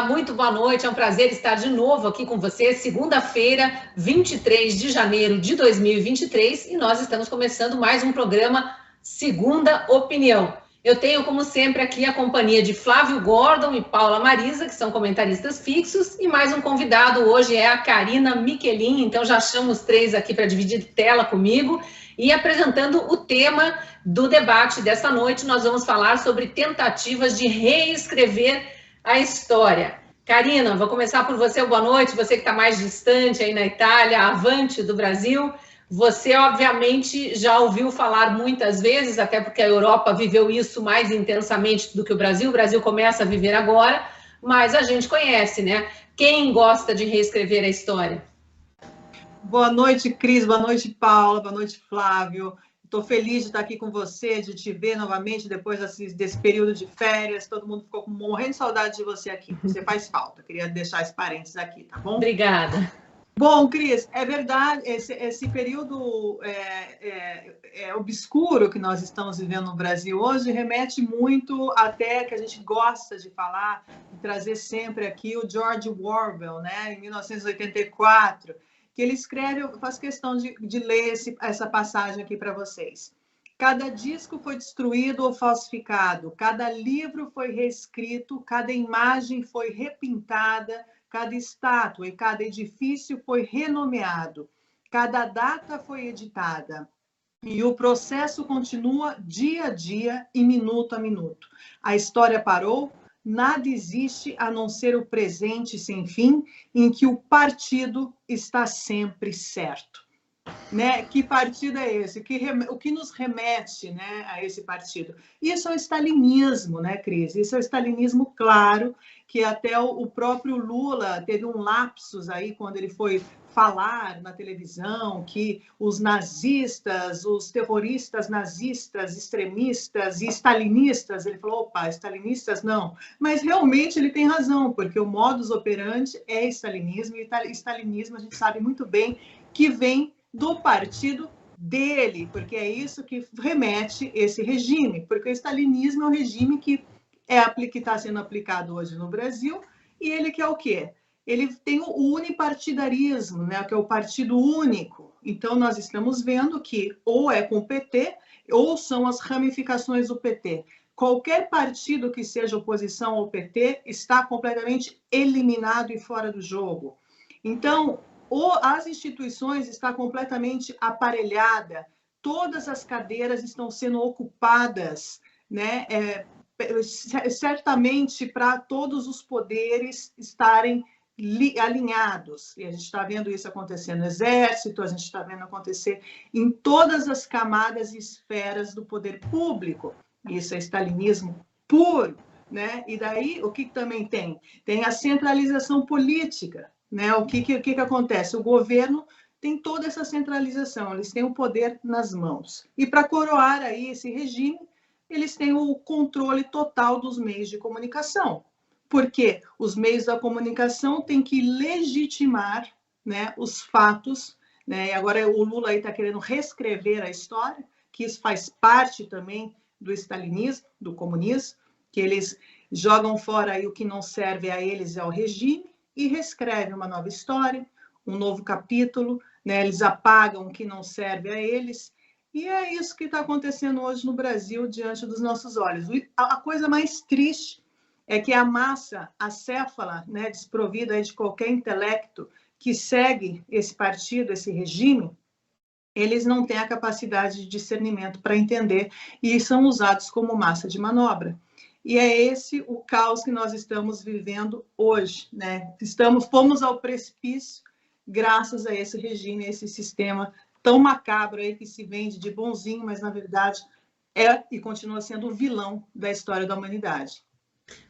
muito boa noite, é um prazer estar de novo aqui com você, segunda-feira, 23 de janeiro de 2023, e nós estamos começando mais um programa Segunda Opinião. Eu tenho, como sempre, aqui a companhia de Flávio Gordon e Paula Marisa, que são comentaristas fixos, e mais um convidado hoje é a Karina Michelin, então já chamo os três aqui para dividir tela comigo, e apresentando o tema do debate desta noite, nós vamos falar sobre tentativas de reescrever a história. Karina, vou começar por você, boa noite, você que está mais distante aí na Itália, avante do Brasil. Você, obviamente, já ouviu falar muitas vezes, até porque a Europa viveu isso mais intensamente do que o Brasil começa a viver agora, mas a gente conhece, né? Quem gosta de reescrever a história? Boa noite, Cris, boa noite, Paula, boa noite, Flávio. Estou feliz de estar aqui com você, de te ver novamente depois desse período de férias. Todo mundo ficou morrendo de saudade de você aqui. Você faz falta. Queria deixar esse parênteses aqui, tá bom? Obrigada. Bom, Cris, é verdade, esse período obscuro que nós estamos vivendo no Brasil hoje remete muito até que a gente gosta de falar, de trazer sempre aqui o George Orwell, né, em 1984, que ele escreve, eu faço questão de ler essa passagem aqui para vocês. Cada disco foi destruído ou falsificado, cada livro foi reescrito, cada imagem foi repintada, cada estátua e cada edifício foi renomeado, cada data foi editada. E o processo continua dia a dia e minuto a minuto. A história parou, nada existe a não ser o presente sem fim, em que o partido está sempre certo. Né? Que partido é esse? O que nos remete, né, a esse partido? Isso é o stalinismo, né, Cris? Isso é o stalinismo claro, que até o próprio Lula teve um lapsus aí quando ele foi falar na televisão que os nazistas, os terroristas nazistas, extremistas e stalinistas, ele falou, opa, stalinistas não. Mas realmente ele tem razão, porque o modus operandi é stalinismo, e stalinismo a gente sabe muito bem que vem do partido dele, porque é isso que remete esse regime, porque o stalinismo é um regime que está sendo aplicado hoje no Brasil, e ele quer o quê? Ele tem o unipartidarismo, né, que é o partido único. Então, nós estamos vendo que ou é com o PT, ou são as ramificações do PT. Qualquer partido que seja oposição ao PT está completamente eliminado e fora do jogo. Então, as instituições estão completamente aparelhadas, todas as cadeiras estão sendo ocupadas, né? Certamente para todos os poderes estarem alinhados. E a gente está vendo isso acontecer no Exército, a gente está vendo acontecer em todas as camadas e esferas do poder público. Isso é stalinismo puro, né? E daí, o que também tem? Tem a centralização política. Né? O que acontece? O governo tem toda essa centralização, eles têm o poder nas mãos. E para coroar aí esse regime, eles têm o controle total dos meios de comunicação. Porque os meios da comunicação têm que legitimar, né, os fatos, né? E agora o Lula está querendo reescrever a história, que isso faz parte também do stalinismo, do comunismo, que eles jogam fora aí o que não serve a eles e ao regime, e reescreve uma nova história, um novo capítulo, né? Eles apagam o que não serve a eles, e é isso que está acontecendo hoje no Brasil, diante dos nossos olhos. A coisa mais triste é que a massa acéfala, né, desprovida de qualquer intelecto que segue esse partido, esse regime, eles não têm a capacidade de discernimento para entender e são usados como massa de manobra. E é esse o caos que nós estamos vivendo hoje, né? Fomos ao precipício graças a esse regime, a esse sistema tão macabro aí que se vende de bonzinho, mas na verdade é e continua sendo o vilão da história da humanidade.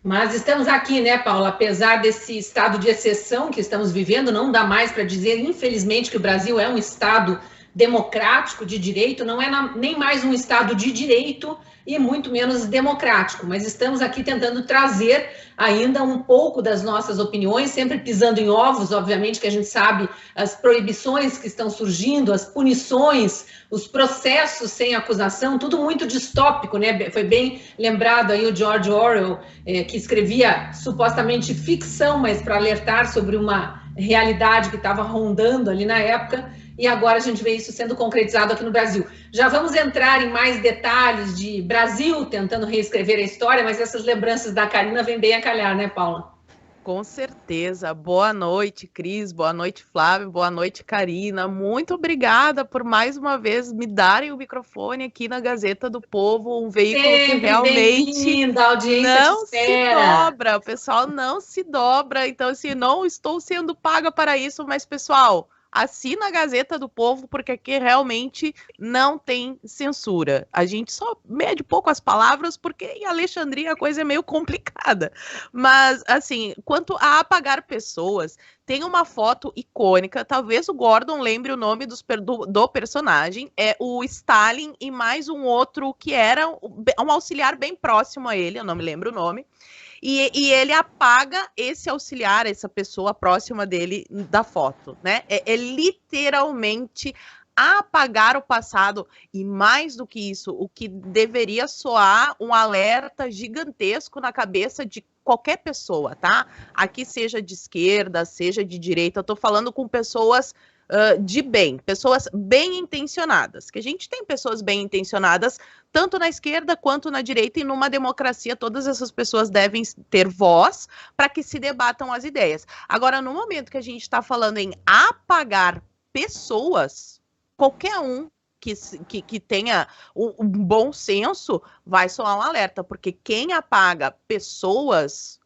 Mas estamos aqui, né, Paula? Apesar desse estado de exceção que estamos vivendo, não dá mais para dizer, infelizmente, que o Brasil é um estado democrático de direito, não é nem mais um estado de direito, e muito menos democrático, mas estamos aqui tentando trazer ainda um pouco das nossas opiniões, sempre pisando em ovos, obviamente, que a gente sabe as proibições que estão surgindo, as punições, os processos sem acusação, tudo muito distópico, né? Foi bem lembrado aí o George Orwell, que escrevia supostamente ficção, mas para alertar sobre uma realidade que estava rondando ali na época, e agora a gente vê isso sendo concretizado aqui no Brasil. Já vamos entrar em mais detalhes de Brasil, tentando reescrever a história, mas essas lembranças da Karina vêm bem a calhar, né, Paula? Com certeza. Boa noite, Cris. Boa noite, Flávio. Boa noite, Karina. Muito obrigada por mais uma vez me darem o microfone aqui na Gazeta do Povo, um veículo que realmente não se dobra. O pessoal não se dobra. Então, assim, não estou sendo paga para isso, mas, pessoal, assina a Gazeta do Povo, porque aqui realmente não tem censura. A gente só mede pouco as palavras, porque em Alexandria a coisa é meio complicada. Mas, assim, quanto a apagar pessoas, tem uma foto icônica, talvez o Gordon lembre o nome do personagem, é o Stalin e mais um outro que era um auxiliar bem próximo a ele, eu não me lembro o nome. E ele apaga esse auxiliar, essa pessoa próxima dele da foto, né? É literalmente apagar o passado, e mais do que isso, o que deveria soar um alerta gigantesco na cabeça de qualquer pessoa, tá? Aqui seja de esquerda, seja de direita, eu tô falando com pessoas de bem, pessoas bem intencionadas, que a gente tem pessoas bem intencionadas, tanto na esquerda quanto na direita, e numa democracia todas essas pessoas devem ter voz para que se debatam as ideias. Agora, no momento que a gente está falando em apagar pessoas, qualquer um que tenha um bom senso vai soar um alerta, porque quem apaga pessoas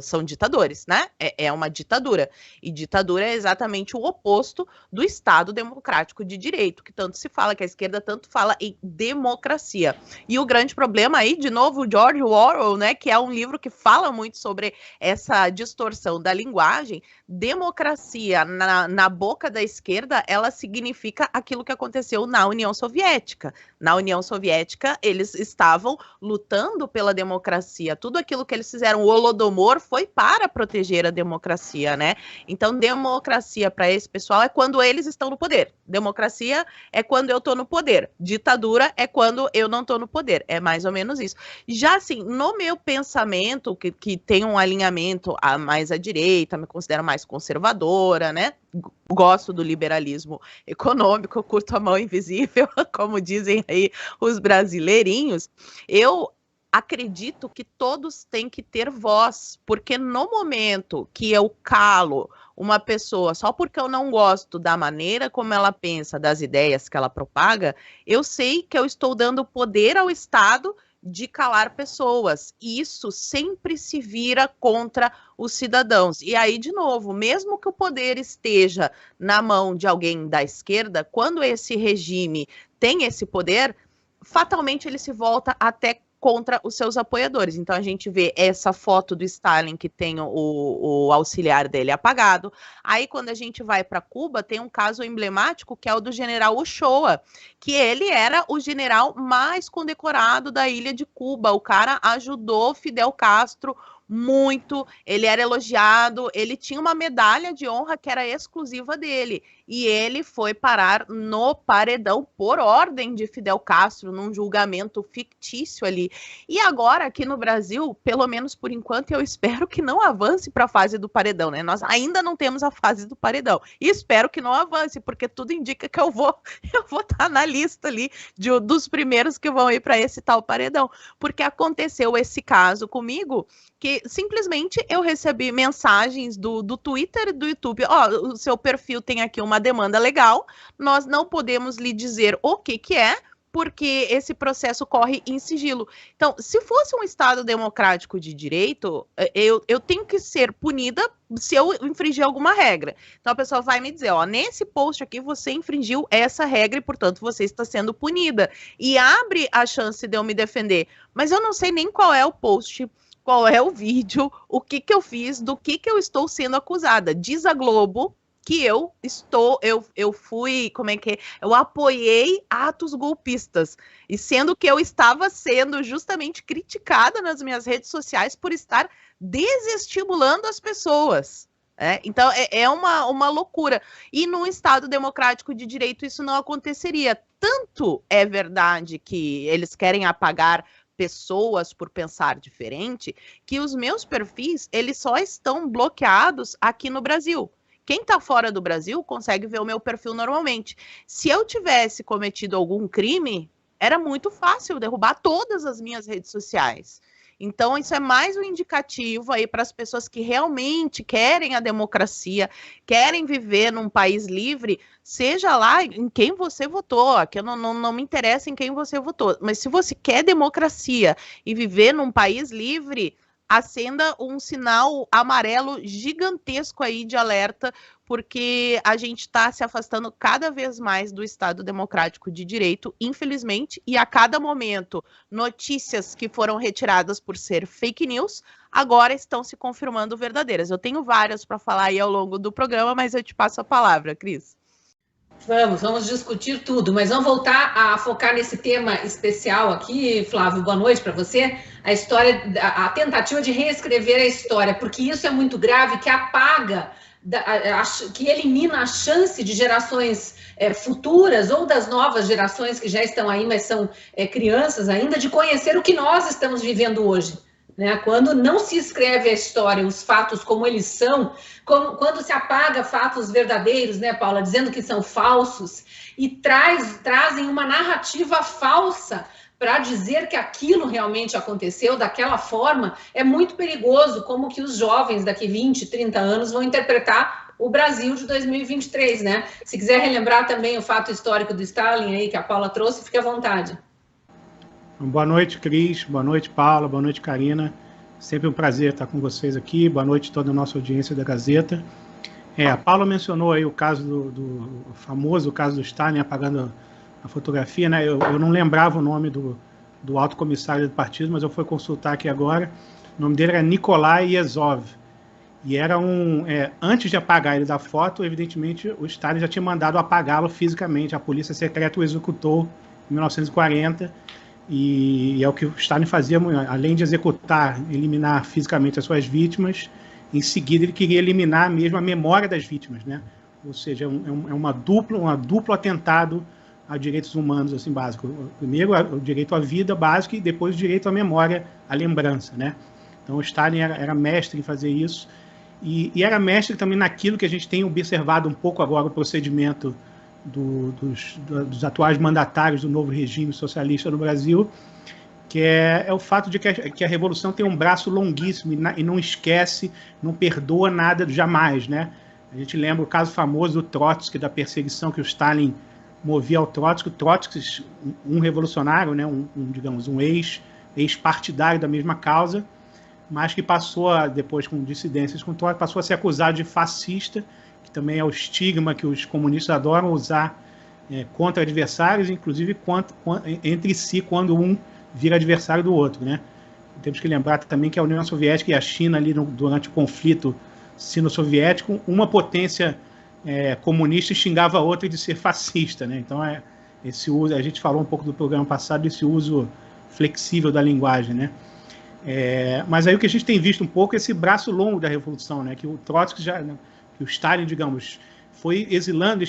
são ditadores, né? É uma ditadura. E ditadura é exatamente o oposto do Estado democrático de direito, que tanto se fala, que a esquerda tanto fala em democracia. E o grande problema aí, de novo, o George Orwell, né? Que é um livro que fala muito sobre essa distorção da linguagem. Democracia, na boca da esquerda, ela significa aquilo que aconteceu na União Soviética. Na União Soviética, eles estavam lutando pela democracia. Tudo aquilo que eles fizeram, o Holodomor, foi para proteger a democracia, né? Então, democracia para esse pessoal é quando eles estão no poder. Democracia é quando eu estou no poder. Ditadura é quando eu não estou no poder. É mais ou menos isso. Já assim, no meu pensamento, que tem um alinhamento mais à direita, me considero mais conservadora, né? Gosto do liberalismo econômico, curto a mão invisível, como dizem aí os brasileirinhos. Eu acredito que todos têm que ter voz, porque no momento que eu calo uma pessoa só porque eu não gosto da maneira como ela pensa, das ideias que ela propaga, eu sei que eu estou dando poder ao Estado de calar pessoas. E isso sempre se vira contra os cidadãos. E aí, de novo, mesmo que o poder esteja na mão de alguém da esquerda, quando esse regime tem esse poder, fatalmente ele se volta até contra os seus apoiadores. Então a gente vê essa foto do Stalin que tem o auxiliar dele apagado. Aí quando a gente vai para Cuba, tem um caso emblemático que é o do general Uchoa, que ele era o general mais condecorado da ilha de Cuba. O cara ajudou Fidel Castro muito, ele era elogiado, ele tinha uma medalha de honra que era exclusiva dele, e ele foi parar no paredão por ordem de Fidel Castro, num julgamento fictício ali. E agora, aqui no Brasil, pelo menos por enquanto, eu espero que não avance para a fase do paredão, né? Nós ainda não temos a fase do paredão, e espero que não avance, porque tudo indica que eu vou estar na lista ali dos primeiros que vão ir para esse tal paredão, porque aconteceu esse caso comigo, que simplesmente eu recebi mensagens do Twitter e do YouTube. O seu perfil tem aqui uma demanda legal, nós não podemos lhe dizer o que é, porque esse processo corre em sigilo. Então, se fosse um Estado democrático de direito, eu tenho que ser punida se eu infringir alguma regra. Então, a pessoa vai me dizer, nesse post aqui você infringiu essa regra e, portanto, você está sendo punida. E abre a chance de eu me defender. Mas eu não sei nem qual é o post, qual é o vídeo, o que eu fiz, do que eu estou sendo acusada. Diz a Globo que eu fui, eu apoiei atos golpistas, e sendo que eu estava sendo justamente criticada nas minhas redes sociais por estar desestimulando as pessoas. Então, é uma loucura. E num Estado democrático de direito isso não aconteceria. Tanto é verdade que eles querem apagar pessoas por pensar diferente, que os meus perfis, eles só estão bloqueados aqui no Brasil. Quem está fora do Brasil consegue ver o meu perfil normalmente. Se eu tivesse cometido algum crime, era muito fácil derrubar todas as minhas redes sociais. Então, isso é mais um indicativo aí para as pessoas que realmente querem a democracia, querem viver num país livre, seja lá em quem você votou, que não me interessa em quem você votou, mas se você quer democracia e viver num país livre, acenda um sinal amarelo gigantesco aí de alerta, porque a gente está se afastando cada vez mais do Estado democrático de direito, infelizmente, e a cada momento notícias que foram retiradas por ser fake news agora estão se confirmando verdadeiras. Eu tenho várias para falar aí ao longo do programa, mas eu te passo a palavra, Cris. Vamos discutir tudo, mas vamos voltar a focar nesse tema especial aqui, Flávio, boa noite para você, a tentativa de reescrever a história, porque isso é muito grave, que apaga, que elimina a chance de gerações futuras ou das novas gerações que já estão aí, mas são crianças ainda, de conhecer o que nós estamos vivendo hoje. Né? Quando não se escreve a história, os fatos como eles são, quando se apaga fatos verdadeiros, né, Paula, dizendo que são falsos, e trazem uma narrativa falsa para dizer que aquilo realmente aconteceu daquela forma, é muito perigoso como que os jovens daqui 20, 30 anos vão interpretar o Brasil de 2023, né? Se quiser relembrar também o fato histórico do Stalin aí que a Paula trouxe, fique à vontade. Boa noite, Cris. Boa noite, Paula. Boa noite, Karina. Sempre um prazer estar com vocês aqui. Boa noite a toda a nossa audiência da Gazeta. A Paula mencionou aí o caso do famoso caso do Stalin apagando a fotografia, né? Eu não lembrava o nome do alto comissário do partido, mas eu fui consultar aqui agora. O nome dele era Nikolai Yezhov. E era antes de apagar ele da foto, evidentemente, o Stalin já tinha mandado apagá-lo fisicamente. A polícia secreta o executou em 1940. E é o que o Stalin fazia, além de executar, eliminar fisicamente as suas vítimas, em seguida ele queria eliminar mesmo a memória das vítimas, né? Ou seja, é um duplo atentado a direitos humanos assim, básicos. Primeiro o direito à vida básico e depois o direito à memória, à lembrança, né? Então o Stalin era mestre em fazer isso e era mestre também naquilo que a gente tem observado um pouco agora, o procedimento dos atuais mandatários do novo regime socialista no Brasil, que é o fato de que a revolução tem um braço longuíssimo e não esquece, não perdoa nada jamais, né? A gente lembra o caso famoso do Trotsky, da perseguição que o Stalin movia ao Trotsky. O Trotsky, um revolucionário, né? Digamos, um ex-partidário da mesma causa, mas que passou, depois com dissidências com o Trotsky, passou a ser acusado de fascista, que também é o estigma que os comunistas adoram usar contra adversários, inclusive entre si, quando um vira adversário do outro, né? Temos que lembrar também que a União Soviética e a China, ali durante o conflito sino-soviético, uma potência comunista xingava a outra de ser fascista, né? Então, esse uso, a gente falou um pouco do programa passado, desse uso flexível da linguagem, né? Mas aí o que a gente tem visto um pouco é esse braço longo da Revolução, né? Que o Trotsky que o Stalin, digamos, foi exilando,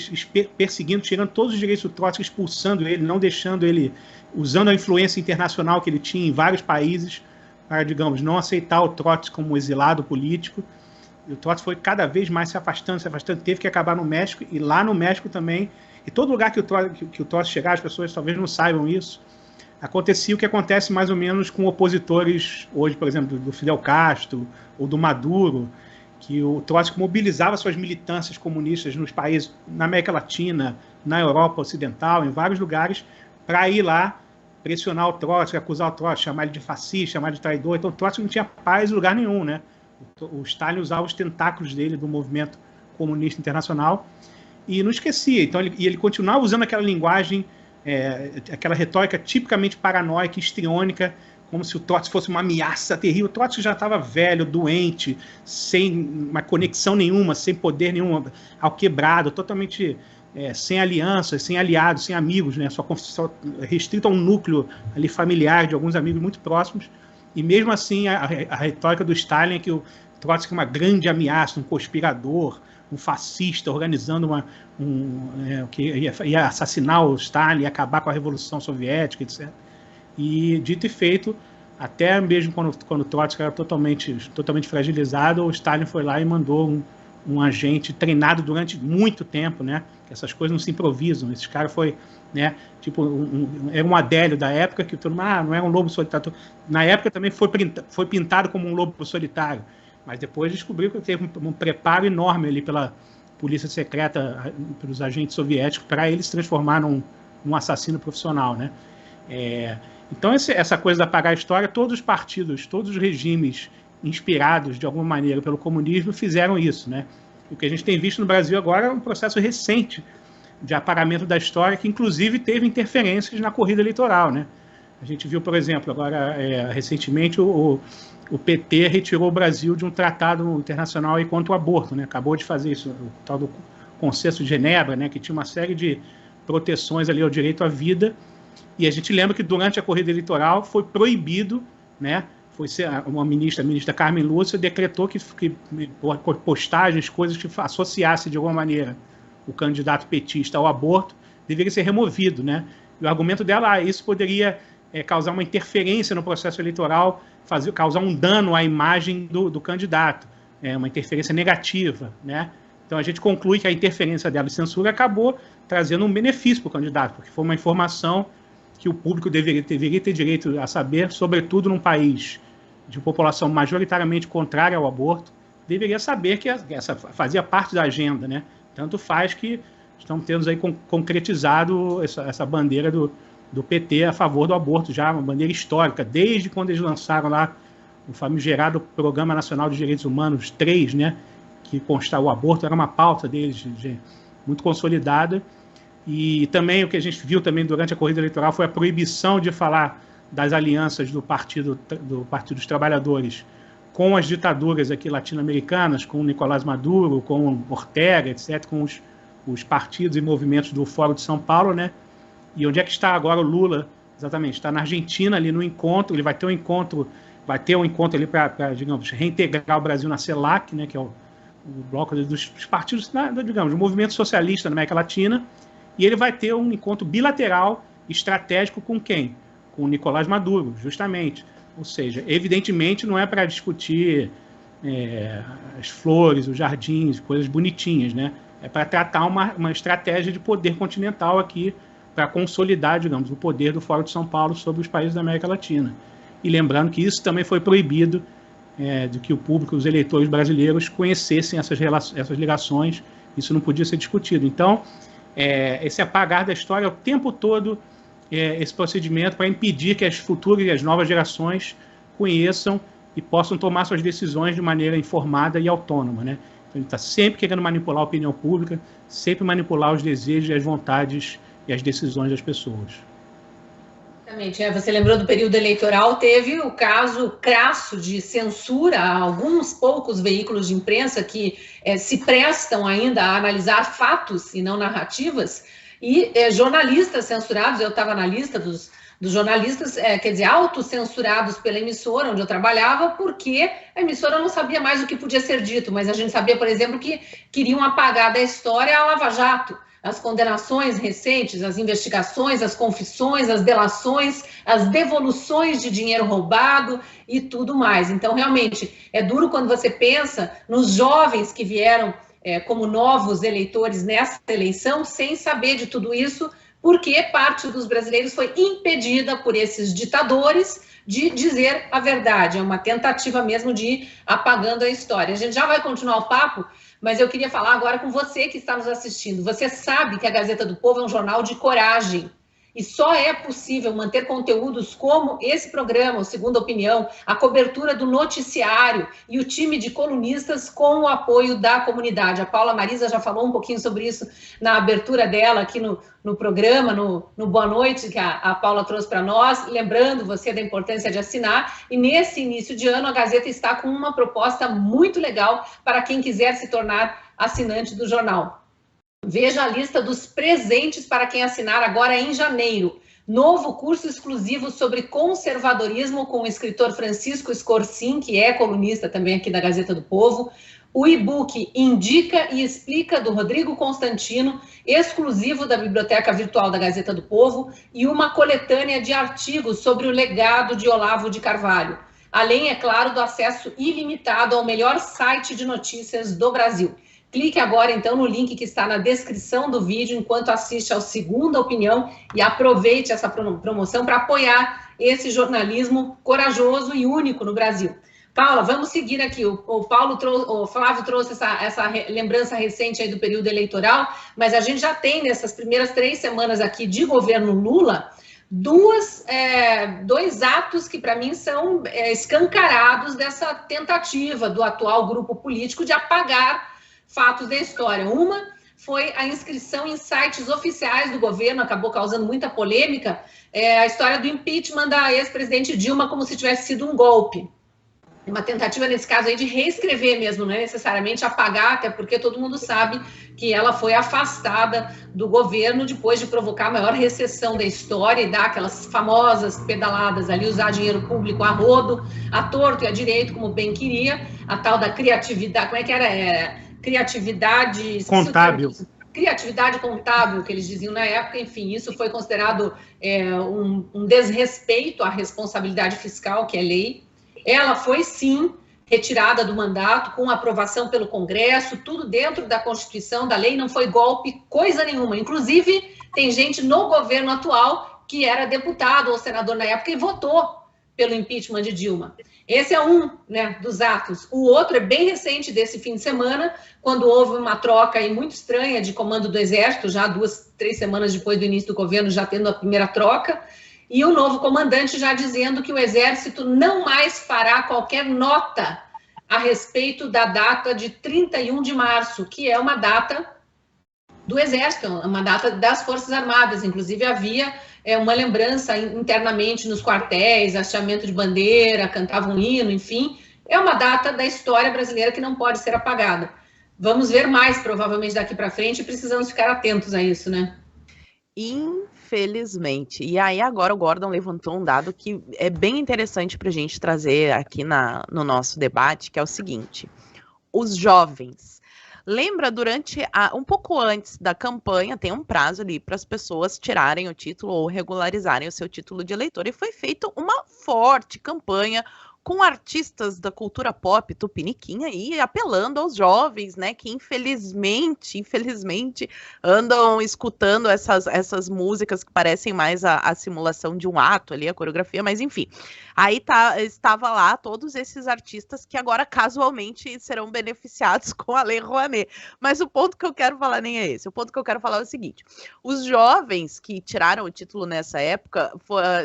perseguindo, tirando todos os direitos do Trotsky, expulsando ele, não deixando ele, usando a influência internacional que ele tinha em vários países para, digamos, não aceitar o Trotsky como exilado político. E o Trotsky foi cada vez mais se afastando, teve que acabar no México, e lá no México também, e todo lugar que o Trotsky chegar, as pessoas talvez não saibam isso, acontecia o que acontece mais ou menos com opositores hoje, por exemplo, do Fidel Castro ou do Maduro, que o Trotsky mobilizava suas militâncias comunistas nos países, na América Latina, na Europa Ocidental, em vários lugares, para ir lá pressionar o Trotsky, acusar o Trotsky, chamar ele de fascista, chamar ele de traidor. Então o Trotsky não tinha paz em lugar nenhum, né? O Stalin usava os tentáculos dele do movimento comunista internacional e não esquecia. Então ele continuava usando aquela linguagem, aquela retórica tipicamente paranoica, histriônica, como se o Trotsky fosse uma ameaça terrível. O Trotsky já estava velho, doente, sem uma conexão nenhuma, sem poder nenhum, alquebrado, totalmente sem alianças, sem aliados, sem amigos, né? Só restrito a um núcleo ali familiar de alguns amigos muito próximos. E mesmo assim, a retórica do Stalin é que o Trotsky é uma grande ameaça, um conspirador, um fascista organizando que ia assassinar o Stalin, ia acabar com a Revolução Soviética, etc. E, dito e feito, até mesmo quando o Trotsky era totalmente fragilizado, o Stalin foi lá e mandou um agente treinado durante muito tempo, né? Essas coisas não se improvisam. Esse cara foi, né? Tipo, era um Adélio da época, que todo mundo, não é um lobo solitário. Na época também foi pintado como um lobo solitário, mas depois descobriu que teve um preparo enorme ali pela polícia secreta, pelos agentes soviéticos, para ele se transformar num assassino profissional, né? Então, essa coisa de apagar a história, todos os partidos, todos os regimes inspirados, de alguma maneira, pelo comunismo, fizeram isso, né? O que a gente tem visto no Brasil agora é um processo recente de apagamento da história, que, inclusive, teve interferências na corrida eleitoral, né? A gente viu, por exemplo, agora, recentemente, o PT retirou o Brasil de um tratado internacional aí contra o aborto, né? Acabou de fazer isso, o tal do Consenso de Genebra, né? Que tinha uma série de proteções ali ao direito à vida. E a gente lembra que durante a corrida eleitoral foi proibido, né? A ministra Carmen Lúcia decretou que postagens, coisas que associassem de alguma maneira o candidato petista ao aborto deveria ser removido, né? E o argumento dela, isso poderia causar uma interferência no processo eleitoral, causar um dano à imagem do candidato, uma interferência negativa, né? Então a gente conclui que a interferência dela de censura acabou trazendo um benefício para o candidato, porque foi uma informação que o público deveria ter direito a saber, sobretudo num país de população majoritariamente contrária ao aborto, deveria saber que essa fazia parte da agenda, né? Tanto faz que estamos tendo aí concretizado essa bandeira do PT a favor do aborto, já uma bandeira histórica, desde quando eles lançaram lá o famigerado Programa Nacional de Direitos Humanos 3, né? Que constava o aborto, era uma pauta deles muito consolidada. E também o que a gente viu também durante a corrida eleitoral foi a proibição de falar das alianças do Partido dos Trabalhadores com as ditaduras aqui latino-americanas, com Nicolás Maduro, com Ortega, etc., com os partidos e movimentos do Fórum de São Paulo, né? E onde é que está agora o Lula? Exatamente, está na Argentina, ali no encontro, ele vai ter um encontro ali para, digamos, reintegrar o Brasil na CELAC, né, que é o bloco dos partidos, digamos, do movimento socialista na América Latina, e ele vai ter um encontro bilateral estratégico com quem? Com o Nicolás Maduro, justamente. Ou seja, evidentemente não é para discutir as flores, os jardins, coisas bonitinhas, né? É para tratar uma estratégia de poder continental aqui, para consolidar, digamos, o poder do Fórum de São Paulo sobre os países da América Latina. E lembrando que isso também foi proibido, de que o público, os eleitores brasileiros, conhecessem essas ligações, isso não podia ser discutido. Então, esse apagar da história o tempo todo, esse procedimento para impedir que as futuras e as novas gerações conheçam e possam tomar suas decisões de maneira informada e autônoma, né? Então, ele está sempre querendo manipular a opinião pública, sempre manipular os desejos e as vontades e as decisões das pessoas. Exatamente. Você lembrou do período eleitoral, teve o caso crasso de censura a alguns poucos veículos de imprensa que se prestam ainda a analisar fatos e não narrativas, e jornalistas censurados. Eu estava na lista dos jornalistas, quer dizer, autocensurados pela emissora onde eu trabalhava, porque a emissora não sabia mais o que podia ser dito, mas a gente sabia, por exemplo, que queriam apagar da história a Lava Jato, as condenações recentes, as investigações, as confissões, as delações, as devoluções de dinheiro roubado e tudo mais. Então, realmente, é duro quando você pensa nos jovens que vieram como novos eleitores nessa eleição, sem saber de tudo isso, porque parte dos brasileiros foi impedida por esses ditadores de dizer a verdade. É uma tentativa mesmo de ir apagando a história. A gente já vai continuar o papo, mas eu queria falar agora com você que está nos assistindo. Você sabe que a Gazeta do Povo é um jornal de coragem. e só é possível manter conteúdos como esse programa, o Segunda Opinião, a cobertura do noticiário e o time de colunistas com o apoio da comunidade. A Paula Marisa já falou um pouquinho sobre isso na abertura dela aqui no programa, no Boa Noite, que a Paula trouxe para nós, lembrando você da importância de assinar. E nesse início de ano, a Gazeta está com uma proposta muito legal para quem quiser se tornar assinante do jornal. Veja a lista dos presentes para quem assinar agora em janeiro. Novo curso exclusivo sobre conservadorismo com o escritor Francisco Scorsin, que é colunista também aqui da Gazeta do Povo. O e-book Indica e Explica, do Rodrigo Constantino, exclusivo da Biblioteca Virtual da Gazeta do Povo, e uma coletânea de artigos sobre o legado de Olavo de Carvalho. Além, é claro, do acesso ilimitado ao melhor site de notícias do Brasil. Clique agora, então, no link que está na descrição do vídeo, enquanto assiste ao Segunda Opinião, e aproveite essa promoção para apoiar esse jornalismo corajoso e único no Brasil. Paula, vamos seguir aqui. O Flávio trouxe essa lembrança recente aí do período eleitoral, mas a gente já tem, nessas primeiras 3 semanas aqui de governo Lula, dois atos que, para mim, são escancarados dessa tentativa do atual grupo político de apagar fatos da história. Uma foi a inscrição em sites oficiais do governo, acabou causando muita polêmica, a história do impeachment da ex-presidente Dilma como se tivesse sido um golpe. Uma tentativa, nesse caso, aí, de reescrever mesmo, não é necessariamente apagar, até porque todo mundo sabe que ela foi afastada do governo depois de provocar a maior recessão da história e dar aquelas famosas pedaladas ali, usar dinheiro público a rodo, a torto e a direito, como bem queria, a tal da criatividade, como é que era? Criatividade contábil. Criatividade contábil, que eles diziam na época. Enfim, isso foi considerado um desrespeito à responsabilidade fiscal, que é lei. Ela foi, sim, retirada do mandato, com aprovação pelo Congresso, tudo dentro da Constituição, da lei, não foi golpe, coisa nenhuma. Inclusive, tem gente no governo atual que era deputado ou senador na época e votou pelo impeachment de Dilma. Esse é um, né, dos atos. O outro é bem recente, desse fim de semana, quando houve uma troca aí muito estranha de comando do Exército, já 2, 3 semanas depois do início do governo, já tendo a primeira troca, e o novo comandante já dizendo que o Exército não mais fará qualquer nota a respeito da data de 31 de março, que é uma data do Exército, uma data das Forças Armadas. Inclusive, havia uma lembrança internamente nos quartéis, hasteamento de bandeira, cantavam um hino, enfim. É uma data da história brasileira que não pode ser apagada. Vamos ver mais, provavelmente, daqui para frente, e precisamos ficar atentos a isso, né? Infelizmente. E aí agora o Gordon levantou um dado que é bem interessante para a gente trazer aqui no nosso debate, que é o seguinte: os jovens. Lembra, durante um pouco antes da campanha, tem um prazo ali para as pessoas tirarem o título ou regularizarem o seu título de eleitor, e foi feita uma forte campanha com artistas da cultura pop tupiniquim aí, apelando aos jovens, né, que infelizmente andam escutando essas músicas que parecem mais a simulação de um ato ali, a coreografia, mas enfim. Aí estava lá todos esses artistas que agora casualmente serão beneficiados com a Lei Rouanet. Mas o ponto que eu quero falar nem é esse. O ponto que eu quero falar é o seguinte: os jovens que tiraram o título nessa época,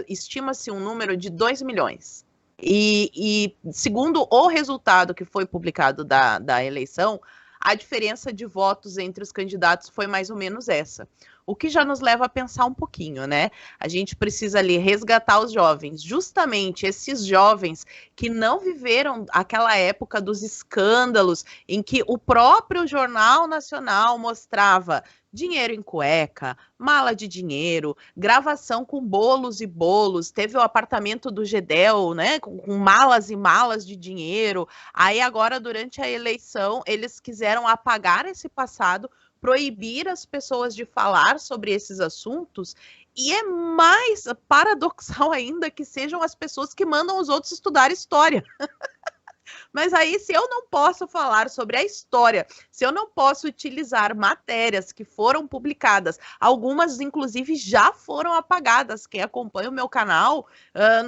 estima-se um número de 2 milhões. E segundo o resultado que foi publicado da eleição, a diferença de votos entre os candidatos foi mais ou menos essa. O que já nos leva a pensar um pouquinho, né? A gente precisa ali resgatar os jovens, justamente esses jovens que não viveram aquela época dos escândalos em que o próprio Jornal Nacional mostrava dinheiro em cueca, mala de dinheiro, gravação com bolos e bolos, teve o apartamento do Gedel, né, com malas e malas de dinheiro. Aí agora, durante a eleição, eles quiseram apagar esse passado, proibir as pessoas de falar sobre esses assuntos, e é mais paradoxal ainda que sejam as pessoas que mandam os outros estudar história. Mas aí, se eu não posso falar sobre a história, se eu não posso utilizar matérias que foram publicadas, algumas, inclusive, já foram apagadas. Quem acompanha o meu canal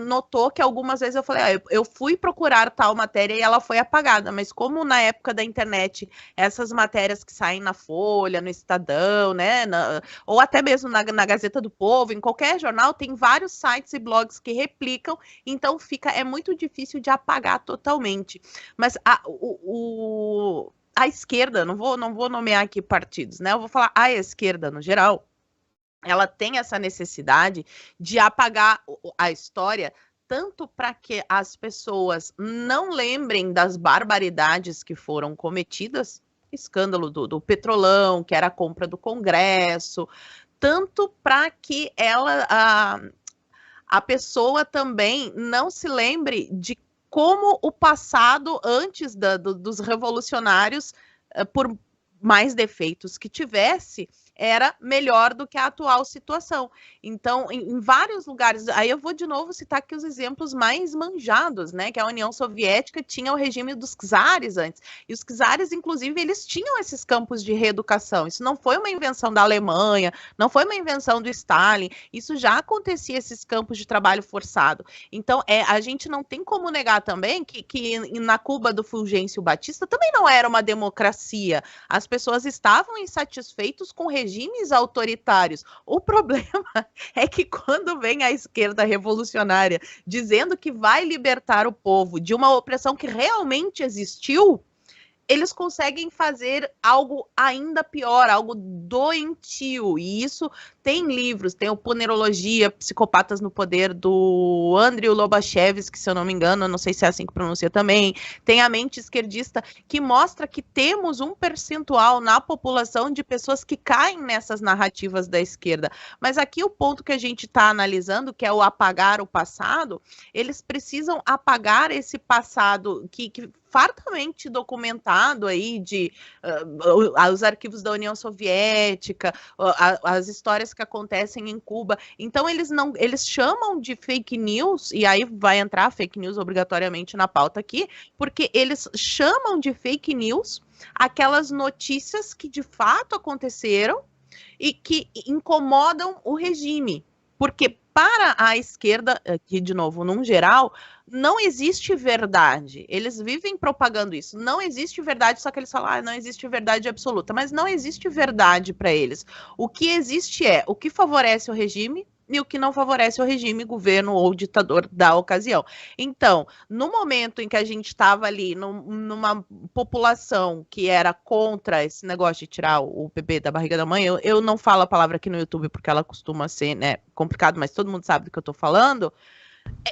notou que algumas vezes eu falei, eu fui procurar tal matéria e ela foi apagada. Mas como na época da internet, essas matérias que saem na Folha, no Estadão, né, ou até mesmo na Gazeta do Povo, em qualquer jornal, tem vários sites e blogs que replicam, então é muito difícil de apagar totalmente. Mas a esquerda, não vou nomear aqui partidos, né? Eu vou falar a esquerda no geral, ela tem essa necessidade de apagar a história, tanto para que as pessoas não lembrem das barbaridades que foram cometidas, escândalo do Petrolão, que era a compra do Congresso, tanto para que a pessoa também não se lembre de como o passado, antes dos revolucionários, por mais defeitos que tivesse, era melhor do que a atual situação. Então, em vários lugares, aí eu vou de novo citar aqui os exemplos mais manjados, né, que a União Soviética tinha o regime dos czares antes, e os czares, inclusive, eles tinham esses campos de reeducação. Isso não foi uma invenção da Alemanha, não foi uma invenção do Stalin, isso já acontecia, esses campos de trabalho forçado. Então, a gente não tem como negar também que na Cuba do Fulgêncio Batista também não era uma democracia. As pessoas estavam insatisfeitas com regimes autoritários. O problema é que quando vem a esquerda revolucionária dizendo que vai libertar o povo de uma opressão que realmente existiu, eles conseguem fazer algo ainda pior, algo doentio. E isso tem livros, tem o Ponerologia, Psicopatas no Poder, do Andrei Lobachevsky, se eu não me engano, não sei se é assim que pronuncia também. Tem A Mente Esquerdista, que mostra que temos um percentual na população de pessoas que caem nessas narrativas da esquerda. Mas aqui o ponto que a gente está analisando, que é o apagar o passado, eles precisam apagar esse passado que fartamente documentado aí os arquivos da União Soviética, as histórias que acontecem em Cuba. Então eles chamam de fake news, e aí vai entrar fake news obrigatoriamente na pauta aqui, porque eles chamam de fake news aquelas notícias que de fato aconteceram e que incomodam o regime. Porque para a esquerda, aqui de novo, num geral, não existe verdade. Eles vivem propagando isso. Não existe verdade, só que eles falam, não existe verdade absoluta. Mas não existe verdade para eles. O que existe é o que favorece o regime e o que não favorece o regime, governo ou ditador da ocasião. Então, no momento em que a gente estava ali numa população que era contra esse negócio de tirar o bebê da barriga da mãe, eu não falo a palavra aqui no YouTube porque ela costuma ser, né, complicado, mas todo mundo sabe do que eu estou falando,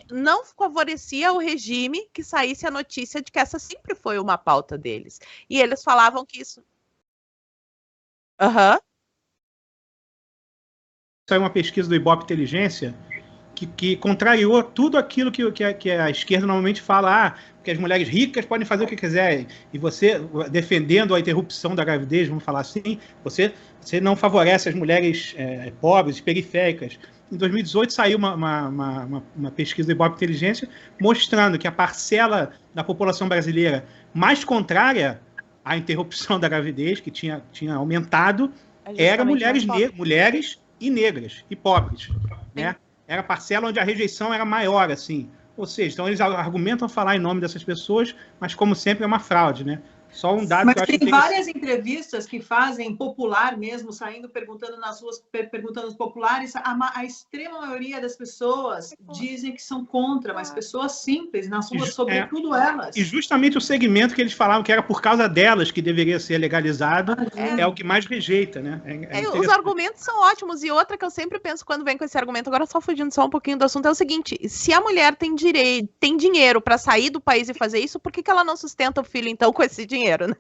não favorecia o regime que saísse a notícia de que essa sempre foi uma pauta deles. E eles falavam que isso... Saiu uma pesquisa do Ibope Inteligência que contrariou tudo aquilo que a esquerda normalmente fala, que as mulheres ricas podem fazer o que quiserem, e você, defendendo a interrupção da gravidez, vamos falar assim, você não favorece as mulheres pobres, periféricas. Em 2018 saiu uma pesquisa do Ibope Inteligência mostrando que a parcela da população brasileira mais contrária à interrupção da gravidez, que tinha aumentado, era mulheres e negras e pobres, né? Era a parcela onde a rejeição era maior, assim. Ou seja, então eles argumentam falar em nome dessas pessoas, mas como sempre é uma fraude, né? Só um dado. Mas que eu acho tem várias entrevistas que fazem popular mesmo, saindo perguntando nas ruas, perguntando aos populares. A extrema maioria das pessoas dizem que são contra, mas pessoas simples, nas ruas, sobretudo elas. E justamente o segmento que eles falavam que era por causa delas que deveria ser legalizado é o que mais rejeita, né? Os argumentos são ótimos. E outra que eu sempre penso quando vem com esse argumento, agora só fugindo só um pouquinho do assunto, é o seguinte: se a mulher tem dinheiro para sair do país e fazer isso, por que ela não sustenta o filho, então, com esse dinheiro? Né?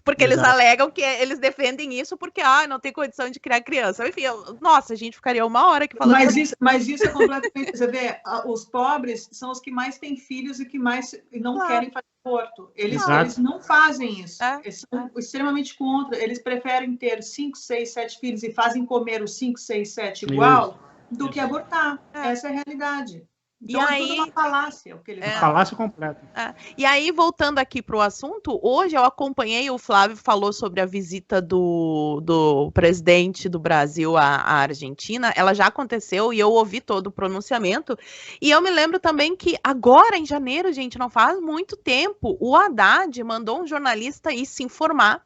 Porque eles alegam que eles defendem isso porque não tem condição de criar criança. Enfim, nossa, a gente ficaria uma hora aqui falando. Mas isso é completamente. Você vê, os pobres são os que mais têm filhos e que mais não querem fazer aborto. Eles não fazem isso. Eles são extremamente contra. Eles preferem ter 5, 6, 7 filhos e fazem comer os 5, 6, 7 igual do que abortar. Essa é a realidade. Então, é tudo uma falácia, o que ele fala. Falácia completa. E aí, voltando aqui para o assunto, hoje eu acompanhei, o Flávio falou sobre a visita do presidente do Brasil à Argentina, ela já aconteceu e eu ouvi todo o pronunciamento, e eu me lembro também que agora, em janeiro, gente, não faz muito tempo, o Haddad mandou um jornalista ir se informar,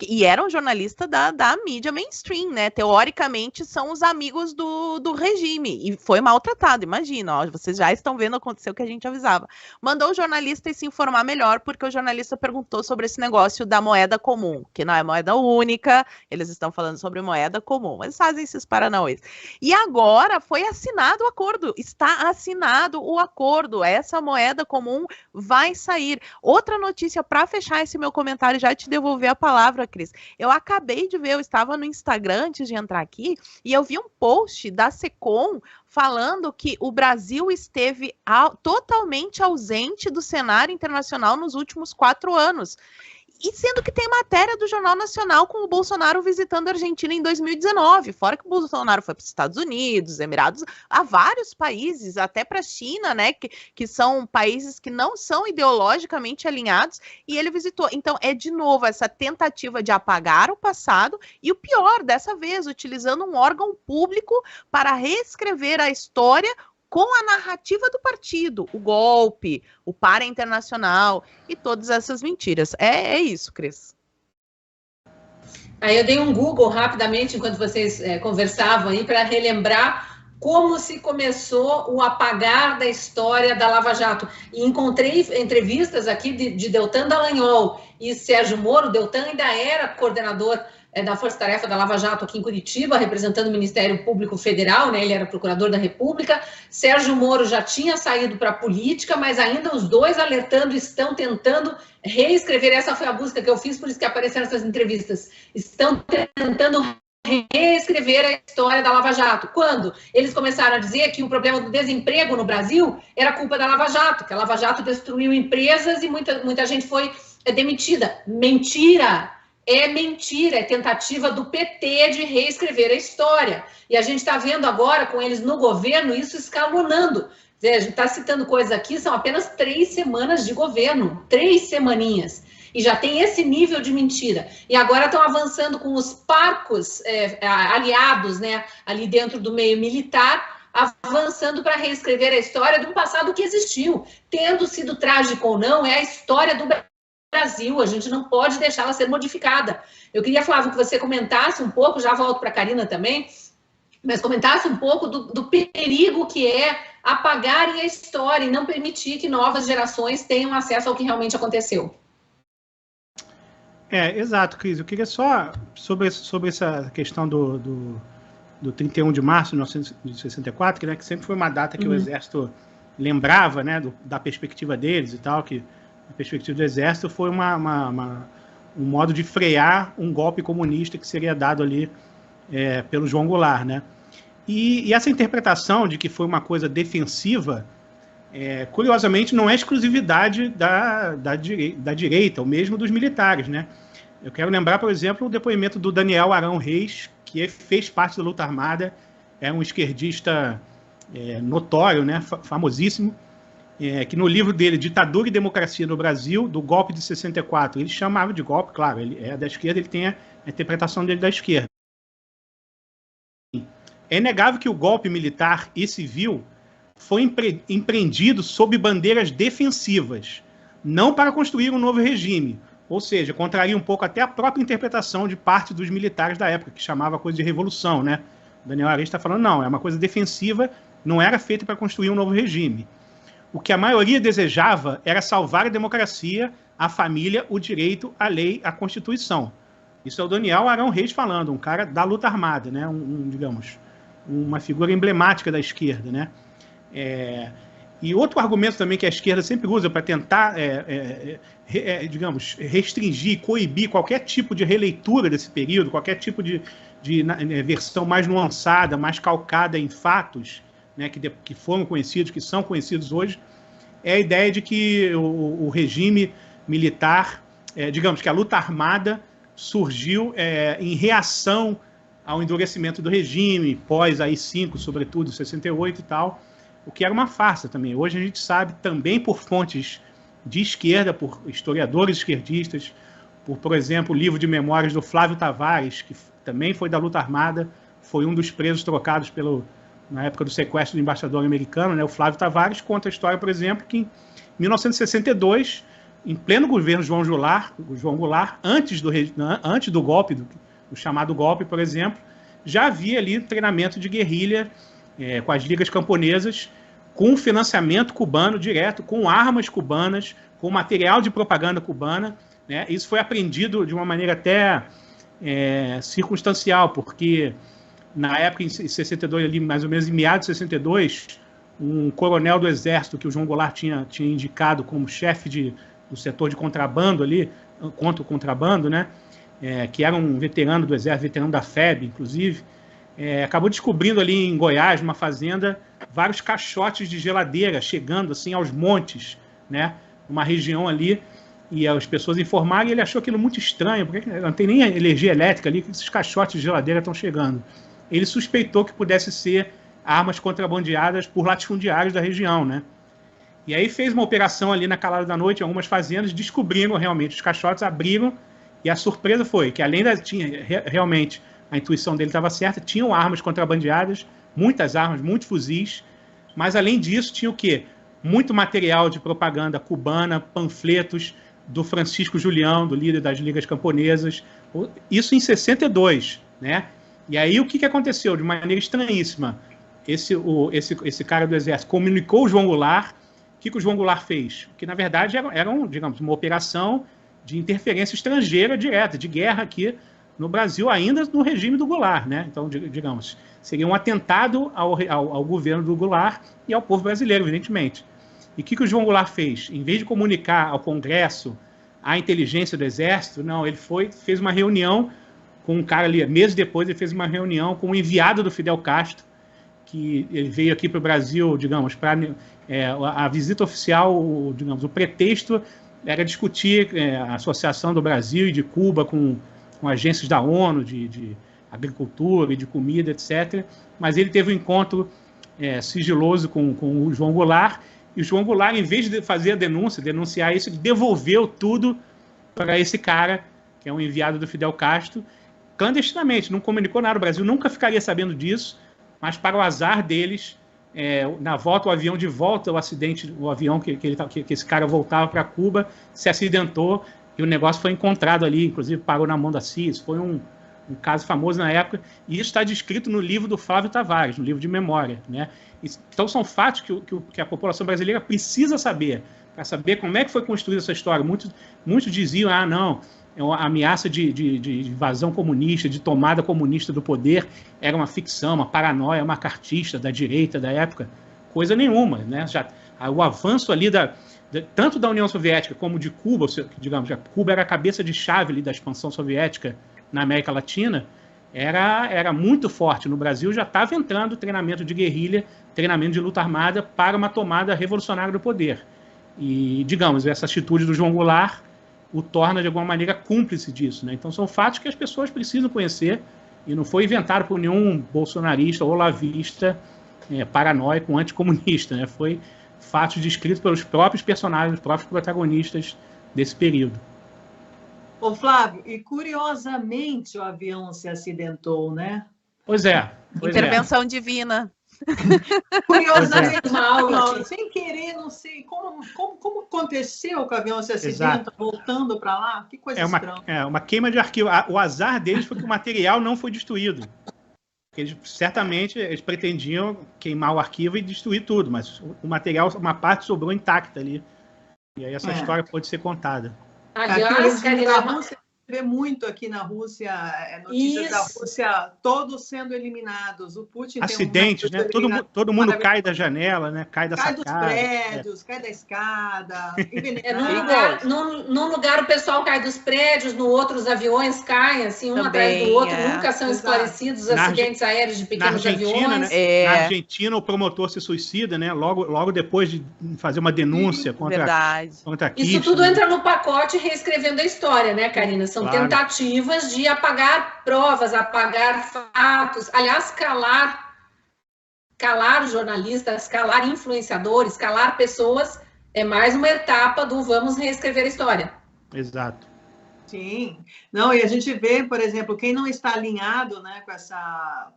e era um jornalista da mídia mainstream, né? Teoricamente, são os amigos do regime. E foi maltratado, imagina, ó, vocês já estão vendo acontecer o que a gente avisava. Mandou o jornalista ir se informar melhor, porque o jornalista perguntou sobre esse negócio da moeda comum, que não é moeda única, eles estão falando sobre moeda comum, mas fazem esses paranauês. E agora foi assinado o acordo, está assinado o acordo, essa moeda comum vai sair. Outra notícia, para fechar esse meu comentário, já te devolver a palavra, Cris. Eu acabei de ver, eu estava no Instagram antes de entrar aqui, e eu vi um post da Secom falando que o Brasil esteve totalmente ausente do cenário internacional nos últimos 4 anos. E sendo que tem matéria do Jornal Nacional com o Bolsonaro visitando a Argentina em 2019, fora que o Bolsonaro foi para os Estados Unidos, Emirados, a vários países, até para a China, né, que são países que não são ideologicamente alinhados, e ele visitou. Então, é de novo essa tentativa de apagar o passado, e o pior, dessa vez, utilizando um órgão público para reescrever a história com a narrativa do partido, o golpe, o para-internacional e todas essas mentiras. É isso, Cris. Aí eu dei um Google rapidamente, enquanto vocês conversavam aí, para relembrar como se começou o apagar da história da Lava Jato. E encontrei entrevistas aqui de Deltan Dallagnol e Sérgio Moro. Deltan ainda era coordenador da Força Tarefa da Lava Jato aqui em Curitiba, representando o Ministério Público Federal, né? Ele era procurador da República. Sérgio Moro já tinha saído para a política, mas ainda os dois alertando, estão tentando reescrever. Essa foi a busca que eu fiz, por isso que apareceram essas entrevistas. Estão tentando reescrever a história da Lava Jato. Quando eles começaram a dizer que o problema do desemprego no Brasil era culpa da Lava Jato, que a Lava Jato destruiu empresas e muita gente foi demitida. Mentira! É mentira, é tentativa do PT de reescrever a história. E a gente está vendo agora, com eles no governo, isso escalonando. A gente está citando coisas aqui, são apenas 3 semanas de governo, 3 semaninhas. E já tem esse nível de mentira. E agora estão avançando com os parcos aliados, né, ali dentro do meio militar, avançando para reescrever a história de um passado que existiu. Tendo sido trágico ou não, é a história do Brasil, a gente não pode deixá-la ser modificada. Eu queria, Flávio, que você comentasse um pouco, já volto para a Karina também, mas comentasse um pouco do perigo que é apagarem a história e não permitir que novas gerações tenham acesso ao que realmente aconteceu. Exato, Cris. Eu queria só, sobre essa questão do 31 de março de 1964, que sempre foi uma data que o Exército lembrava, né, da perspectiva deles e tal, que a perspectiva do Exército foi um modo de frear um golpe comunista que seria dado ali pelo João Goulart, né? E essa interpretação de que foi uma coisa defensiva, curiosamente, não é exclusividade da direita, ou mesmo dos militares, né? Eu quero lembrar, por exemplo, o depoimento do Daniel Arão Reis, que fez parte da luta armada, é um esquerdista notório, né, famosíssimo, que no livro dele, Ditadura e Democracia no Brasil, do golpe de 64, ele chamava de golpe, claro, ele é da esquerda, ele tem a interpretação dele da esquerda. É inegável que o golpe militar e civil foi empreendido sob bandeiras defensivas, não para construir um novo regime, ou seja, contraria um pouco até a própria interpretação de parte dos militares da época, que chamava a coisa de revolução, né? O Daniel Arão está falando, não, é uma coisa defensiva, não era feita para construir um novo regime. O que a maioria desejava era salvar a democracia, a família, o direito, a lei, a Constituição. Isso é o Daniel Arão Reis falando, um cara da luta armada, né? Digamos, uma figura emblemática da esquerda, né? E outro argumento também que a esquerda sempre usa para tentar, digamos, restringir, coibir qualquer tipo de releitura desse período, qualquer tipo de versão mais nuançada, mais calcada em fatos, né, que foram conhecidos, que são conhecidos hoje, é a ideia de que o regime militar, digamos que a luta armada surgiu em reação ao endurecimento do regime, pós AI-5, sobretudo, 68 e tal, o que era uma farsa também. Hoje a gente sabe também por fontes de esquerda, por historiadores esquerdistas, por exemplo, o livro de memórias do Flávio Tavares, que também foi da luta armada, foi um dos presos trocados na época do sequestro do embaixador americano, né? O Flávio Tavares conta a história, por exemplo, que em 1962, em pleno governo João Goulart, antes do golpe, do chamado golpe, por exemplo, já havia ali treinamento de guerrilha com as ligas camponesas, com financiamento cubano direto, com armas cubanas, com material de propaganda cubana, né? Isso foi aprendido de uma maneira até circunstancial, porque na época, em 62, ali, mais ou menos em meados de 62, um coronel do Exército que o João Goulart tinha indicado como chefe do setor de contrabando ali, contra o contrabando, né? Que era um veterano do Exército, veterano da FEB, inclusive, acabou descobrindo ali em Goiás, numa fazenda, vários caixotes de geladeira chegando assim aos montes, né? Uma região ali, e as pessoas informaram, e ele achou aquilo muito estranho, porque não tem nem energia elétrica ali, que esses caixotes de geladeira estão chegando. Ele suspeitou que pudesse ser armas contrabandeadas por latifundiários da região, né? E aí fez uma operação ali na calada da noite, em algumas fazendas, descobriram realmente os caixotes, abriram, e a surpresa foi que, além realmente, a intuição dele estava certa, tinham armas contrabandeadas, muitas armas, muitos fuzis, mas além disso tinha o quê? Muito material de propaganda cubana, panfletos do Francisco Julião, do líder das ligas camponesas, isso em 62, né? E aí o que aconteceu? De maneira estranhíssima, esse cara do Exército comunicou o João Goulart. O que o João Goulart fez? Que, na verdade, era digamos, uma operação de interferência estrangeira direta, de guerra aqui no Brasil, ainda no regime do Goulart, né? Então, digamos, seria um atentado ao governo do Goulart e ao povo brasileiro, evidentemente. E o que o João Goulart fez? Em vez de comunicar ao Congresso, à inteligência do Exército, não, ele fez uma reunião com um cara ali, meses depois ele fez uma reunião com um enviado do Fidel Castro, que ele veio aqui para o Brasil, digamos, para a visita oficial, digamos, o pretexto era discutir a associação do Brasil e de Cuba com agências da ONU, de agricultura e de comida, etc. Mas ele teve um encontro sigiloso com o João Goulart, e o João Goulart, em vez de fazer a denunciar isso, ele devolveu tudo para esse cara, que é um enviado do Fidel Castro, clandestinamente, não comunicou nada. O Brasil nunca ficaria sabendo disso, mas para o azar deles, na volta, o avião de volta, o avião que esse cara voltava para Cuba, se acidentou e o negócio foi encontrado ali, inclusive parou na mão da CIA. Isso foi um caso famoso na época, e isso está descrito no livro do Flávio Tavares, no livro de memória, né? Então são fatos que a população brasileira precisa saber, para saber como é que foi construída essa história. Muitos diziam, não, a ameaça de invasão comunista, de tomada comunista do poder, era uma ficção, uma paranoia, uma macartista da direita da época. Coisa nenhuma, né? O avanço ali tanto da União Soviética como de Cuba, digamos, Cuba era a cabeça de chave ali da expansão soviética na América Latina, era muito forte. No Brasil já estava entrando treinamento de guerrilha, treinamento de luta armada para uma tomada revolucionária do poder. E, digamos, essa atitude do João Goulart o torna, de alguma maneira, cúmplice disso, né? Então, são fatos que as pessoas precisam conhecer, e não foi inventado por nenhum bolsonarista ou olavista paranoico, anticomunista, né? Foi fatos descritos pelos próprios personagens, os próprios protagonistas desse período. Ô, Flávio, e curiosamente o avião se acidentou, né? Pois é. Intervenção divina. Curiosamente, sem querer, não sei como aconteceu que o avião se acidenta, voltando para lá. Que coisa estranha. Uma queima de arquivo. O azar deles foi que o material não foi destruído. Certamente eles pretendiam queimar o arquivo e destruir tudo, mas o material, uma parte sobrou intacta ali. E aí essa história pode ser contada. Aliás, você vê muito aqui na Rússia, notícias da Rússia, todos sendo eliminados. O Putin acidentes, né? Todo mundo cai da janela, né? Cai da sacada. Cai dos prédios, cai da escada. Num lugar o pessoal cai dos prédios, no outro os aviões caem, assim, um atrás do outro. Nunca são esclarecidos os acidentes aéreos de pequenos aviões. Né? Na Argentina, o promotor se suicida, né? Logo depois de fazer uma denúncia contra Isso tudo entra no pacote reescrevendo a história, né, Karina? São tentativas de apagar provas, apagar fatos, aliás, calar calar jornalistas, calar influenciadores, calar pessoas, é mais uma etapa do vamos reescrever a história. Exato. Sim. Não, e a gente vê, por exemplo, quem não está alinhado, né, com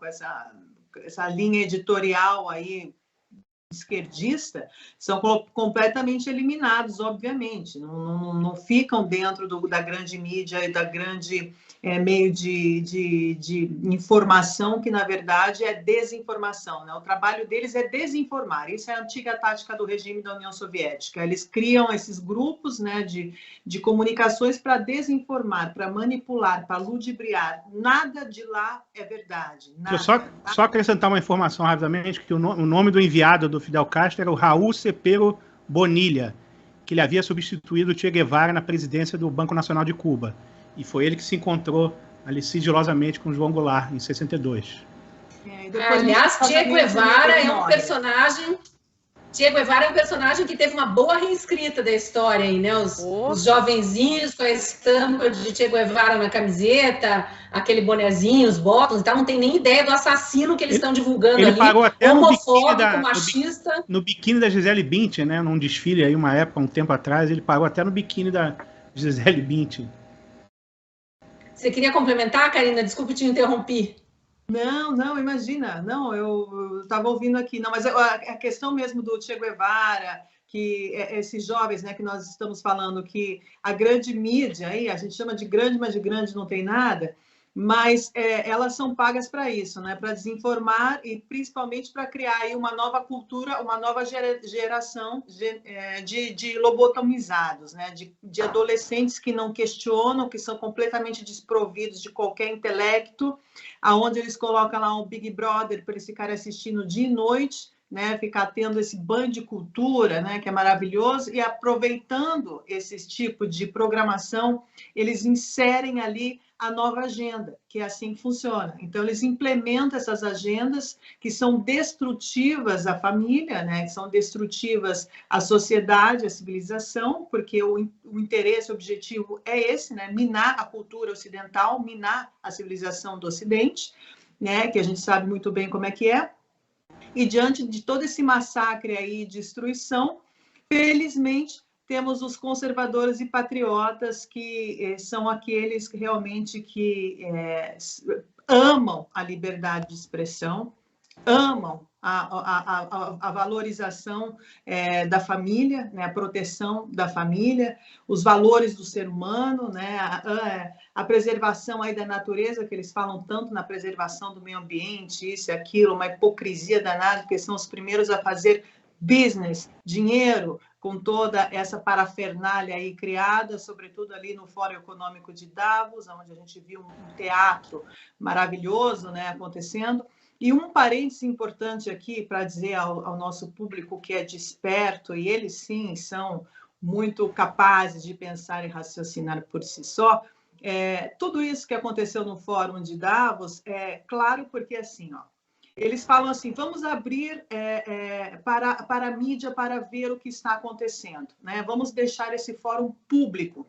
essa linha editorial aí esquerdista, são completamente eliminados, obviamente, não ficam dentro da grande mídia e da grande meio de informação, que na verdade é desinformação, né? O trabalho deles é desinformar, isso é a antiga tática do regime da União Soviética, eles criam esses grupos, né, de comunicações para desinformar, para manipular, para ludibriar, nada de lá é verdade. Nada. Deixa eu só acrescentar uma informação rapidamente, que o nome do enviado do Fidel Castro era o Raul Cepero Bonilla, que ele havia substituído o Che Guevara na presidência do Banco Nacional de Cuba. E foi ele que se encontrou ali sigilosamente com João Goulart, em 62. Aliás, Che Guevara é um personagem... Che Guevara é um personagem que teve uma boa reescrita da história aí, né? Os jovenzinhos com a estampa de Che Guevara na camiseta, aquele bonezinho, os botões e tal, não tem nem ideia do assassino que eles estão divulgando ali. Ele parou até homofóbico, machista. No biquíni da Gisele Bündchen, né? Num desfile aí, uma época, um tempo atrás, ele parou até no biquíni da Gisele Bündchen. Você queria complementar, Karina? Desculpe te interromper. Não, imagina. Não, eu estava ouvindo aqui. Não, mas a questão mesmo do Che Guevara, que esses jovens, né, que nós estamos falando, que a grande mídia, aí, a gente chama de grande, mas de grande não tem nada, mas elas são pagas para isso, né, para desinformar e principalmente para criar aí uma nova cultura, uma nova geração de lobotomizados, né, de adolescentes que não questionam, que são completamente desprovidos de qualquer intelecto, aonde eles colocam lá um Big Brother para eles ficarem assistindo dia e noite, né, ficar tendo esse banho de cultura, né, que é maravilhoso, e aproveitando esse tipo de programação, eles inserem ali a nova agenda, que é assim que funciona. Então, eles implementam essas agendas que são destrutivas à família, né, que são destrutivas à sociedade, à civilização, porque o interesse, o objetivo é esse, né, minar a cultura ocidental, minar a civilização do Ocidente, né, que a gente sabe muito bem como é que é. E diante de todo esse massacre aí, destruição, felizmente, temos os conservadores e patriotas, que são aqueles que realmente amam a liberdade de expressão, amam a valorização da família, né, a proteção da família, os valores do ser humano, né, a preservação aí da natureza, que eles falam tanto na preservação do meio ambiente, isso e aquilo, uma hipocrisia danada, porque são os primeiros a fazer business, dinheiro, com toda essa parafernália aí criada, sobretudo ali no Fórum Econômico de Davos, onde a gente viu um teatro maravilhoso, né, acontecendo. E um parêntese importante aqui para dizer ao nosso público que é desperto, e eles sim são muito capazes de pensar e raciocinar por si só, tudo isso que aconteceu no Fórum de Davos é claro porque assim, ó, eles falam assim, vamos abrir para a mídia para ver o que está acontecendo, né? Vamos deixar esse fórum público.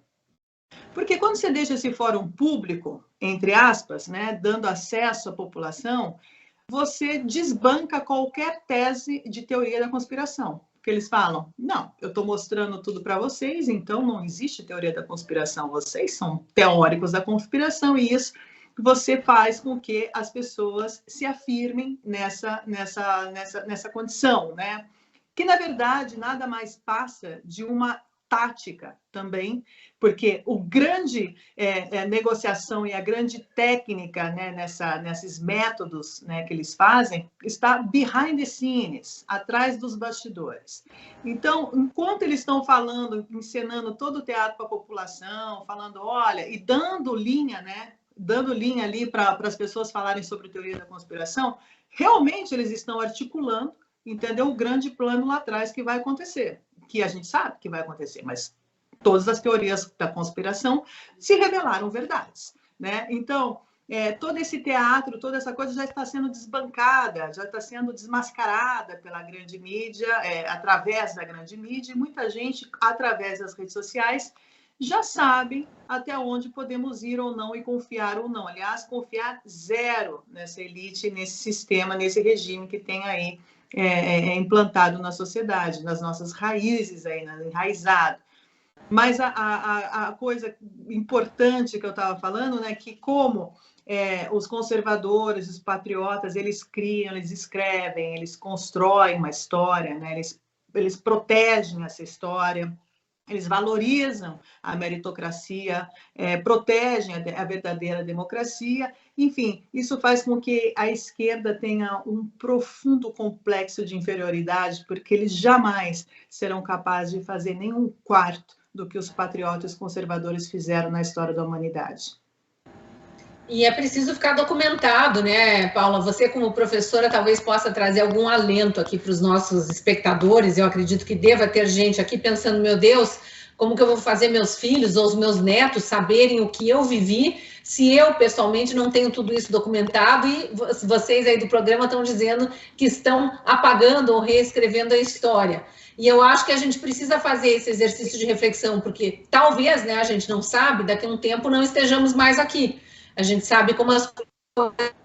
Porque quando você deixa esse fórum público, entre aspas, né, dando acesso à população, você desbanca qualquer tese de teoria da conspiração. Porque eles falam, não, eu estou mostrando tudo para vocês, então não existe teoria da conspiração, vocês são teóricos da conspiração, e isso você faz com que as pessoas se afirmem nessa condição, né? Que, na verdade, nada mais passa de uma tática também, porque o grande negociação e a grande técnica, né, nesses métodos, né, que eles fazem, está behind the scenes, atrás dos bastidores. Então, enquanto eles estão falando, encenando todo o teatro para a população, falando, olha, e dando linha, né, dando linha ali para as pessoas falarem sobre teoria da conspiração, realmente eles estão articulando, entendeu? O grande plano lá atrás que vai acontecer, que a gente sabe que vai acontecer, mas todas as teorias da conspiração se revelaram verdades, né? Então, todo esse teatro, toda essa coisa já está sendo desbancada, já está sendo desmascarada pela grande mídia, através da grande mídia, e muita gente, através das redes sociais, já sabem até onde podemos ir ou não e confiar ou não. Aliás, confiar zero nessa elite, nesse sistema, nesse regime que tem aí implantado na sociedade, nas nossas raízes, aí, enraizado. Mas a coisa importante que eu estava falando, né, que como os conservadores, os patriotas, eles criam, eles escrevem, eles constroem uma história, né, eles protegem essa história, eles valorizam a meritocracia, protegem a verdadeira democracia. Enfim, isso faz com que a esquerda tenha um profundo complexo de inferioridade, porque eles jamais serão capazes de fazer nem um quarto do que os patriotas conservadores fizeram na história da humanidade. E é preciso ficar documentado, né, Paula? Você, como professora, talvez possa trazer algum alento aqui para os nossos espectadores. Eu acredito que deva ter gente aqui pensando, meu Deus, como que eu vou fazer meus filhos ou os meus netos saberem o que eu vivi, se eu, pessoalmente, não tenho tudo isso documentado e vocês aí do programa estão dizendo que estão apagando ou reescrevendo a história. E eu acho que a gente precisa fazer esse exercício de reflexão, porque talvez, né, a gente não sabe, daqui a um tempo não estejamos mais aqui. A gente sabe como as coisas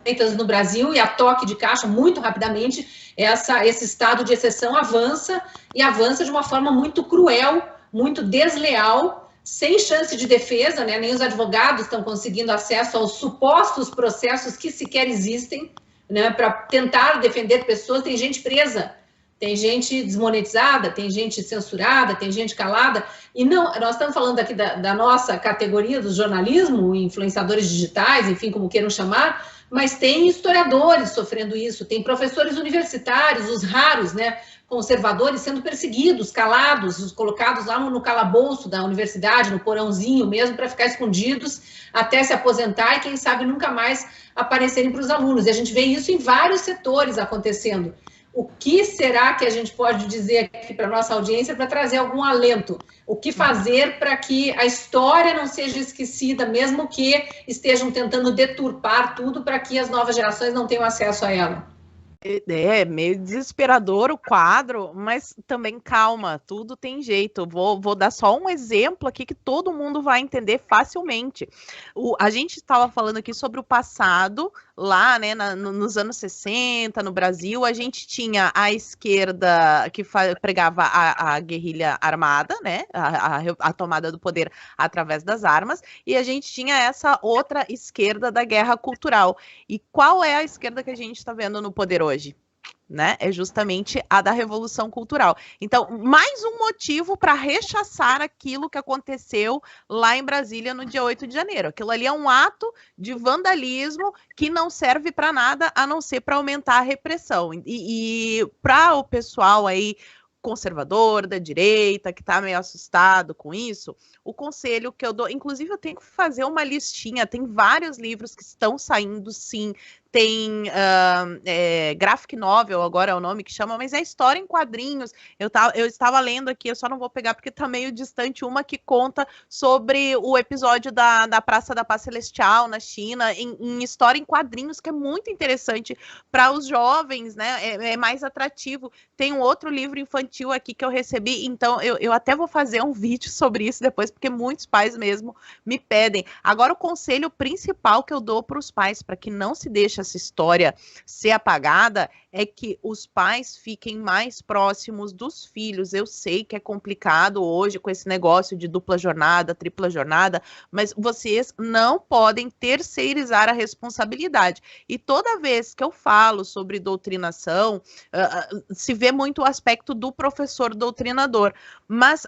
feitas no Brasil e a toque de caixa, muito rapidamente, esse estado de exceção avança e avança de uma forma muito cruel, muito desleal, sem chance de defesa, né? Nem os advogados estão conseguindo acesso aos supostos processos que sequer existem, né? Para tentar defender pessoas. Tem gente presa, tem gente desmonetizada, tem gente censurada, tem gente calada. E não, nós estamos falando aqui da nossa categoria do jornalismo, influenciadores digitais, enfim, como queiram chamar, mas tem historiadores sofrendo isso, tem professores universitários, os raros, né, conservadores sendo perseguidos, calados, colocados lá no calabouço da universidade, no porãozinho mesmo, para ficar escondidos até se aposentar e, quem sabe, nunca mais aparecerem para os alunos. E a gente vê isso em vários setores acontecendo. O que será que a gente pode dizer aqui para a nossa audiência para trazer algum alento? O que fazer para que a história não seja esquecida, mesmo que estejam tentando deturpar tudo para que as novas gerações não tenham acesso a ela? É meio desesperador o quadro, mas também calma, tudo tem jeito. Vou dar só um exemplo aqui que todo mundo vai entender facilmente. A gente estava falando aqui sobre o passado, lá, né, nos anos 60, no Brasil, a gente tinha a esquerda que pregava a guerrilha armada, né, a tomada do poder através das armas, e a gente tinha essa outra esquerda da guerra cultural. E qual é a esquerda que a gente está vendo no poder hoje? Né? É justamente a da Revolução Cultural. Então, mais um motivo para rechaçar aquilo que aconteceu lá em Brasília no dia 8 de janeiro. Aquilo ali é um ato de vandalismo que não serve para nada a não ser para aumentar a repressão. E para o pessoal aí conservador, da direita, que está meio assustado com isso, o conselho que eu dou, inclusive eu tenho que fazer uma listinha, tem vários livros que estão saindo, sim, tem graphic novel, agora é o nome que chama, mas é história em quadrinhos. Eu estava lendo aqui, eu só não vou pegar porque está meio distante, uma que conta sobre o episódio da Praça da Paz Celestial na China, em história em quadrinhos, que é muito interessante para os jovens, né? É mais atrativo. Tem um outro livro infantil aqui que eu recebi, então eu até vou fazer um vídeo sobre isso depois, porque muitos pais mesmo me pedem. Agora, o conselho principal que eu dou para os pais, para que não se deixe essa história ser apagada, é que os pais fiquem mais próximos dos filhos. Eu sei que é complicado hoje com esse negócio de dupla jornada, tripla jornada, mas vocês não podem terceirizar a responsabilidade. E toda vez que eu falo sobre doutrinação, se vê muito o aspecto do professor doutrinador, mas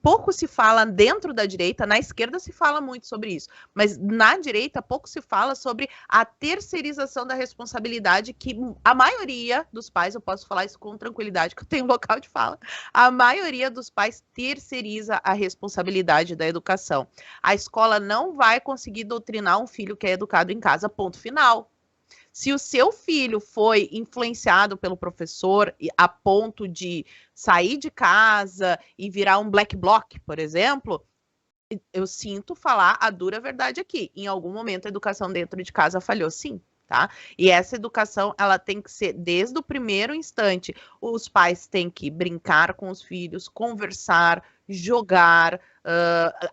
pouco se fala dentro da direita, na esquerda se fala muito sobre isso, mas na direita pouco se fala sobre a terceirização da responsabilidade, que a maioria dos pais, eu posso falar isso com tranquilidade, que eu tenho local de fala, a maioria dos pais terceiriza a responsabilidade da educação. A escola não vai conseguir doutrinar um filho que é educado em casa, ponto final. Se o seu filho foi influenciado pelo professor a ponto de sair de casa e virar um black bloc, por exemplo, eu sinto falar a dura verdade aqui. Em algum momento a educação dentro de casa falhou, sim. Tá? E essa educação, ela tem que ser desde o primeiro instante. Os pais têm que brincar com os filhos, conversar, jogar,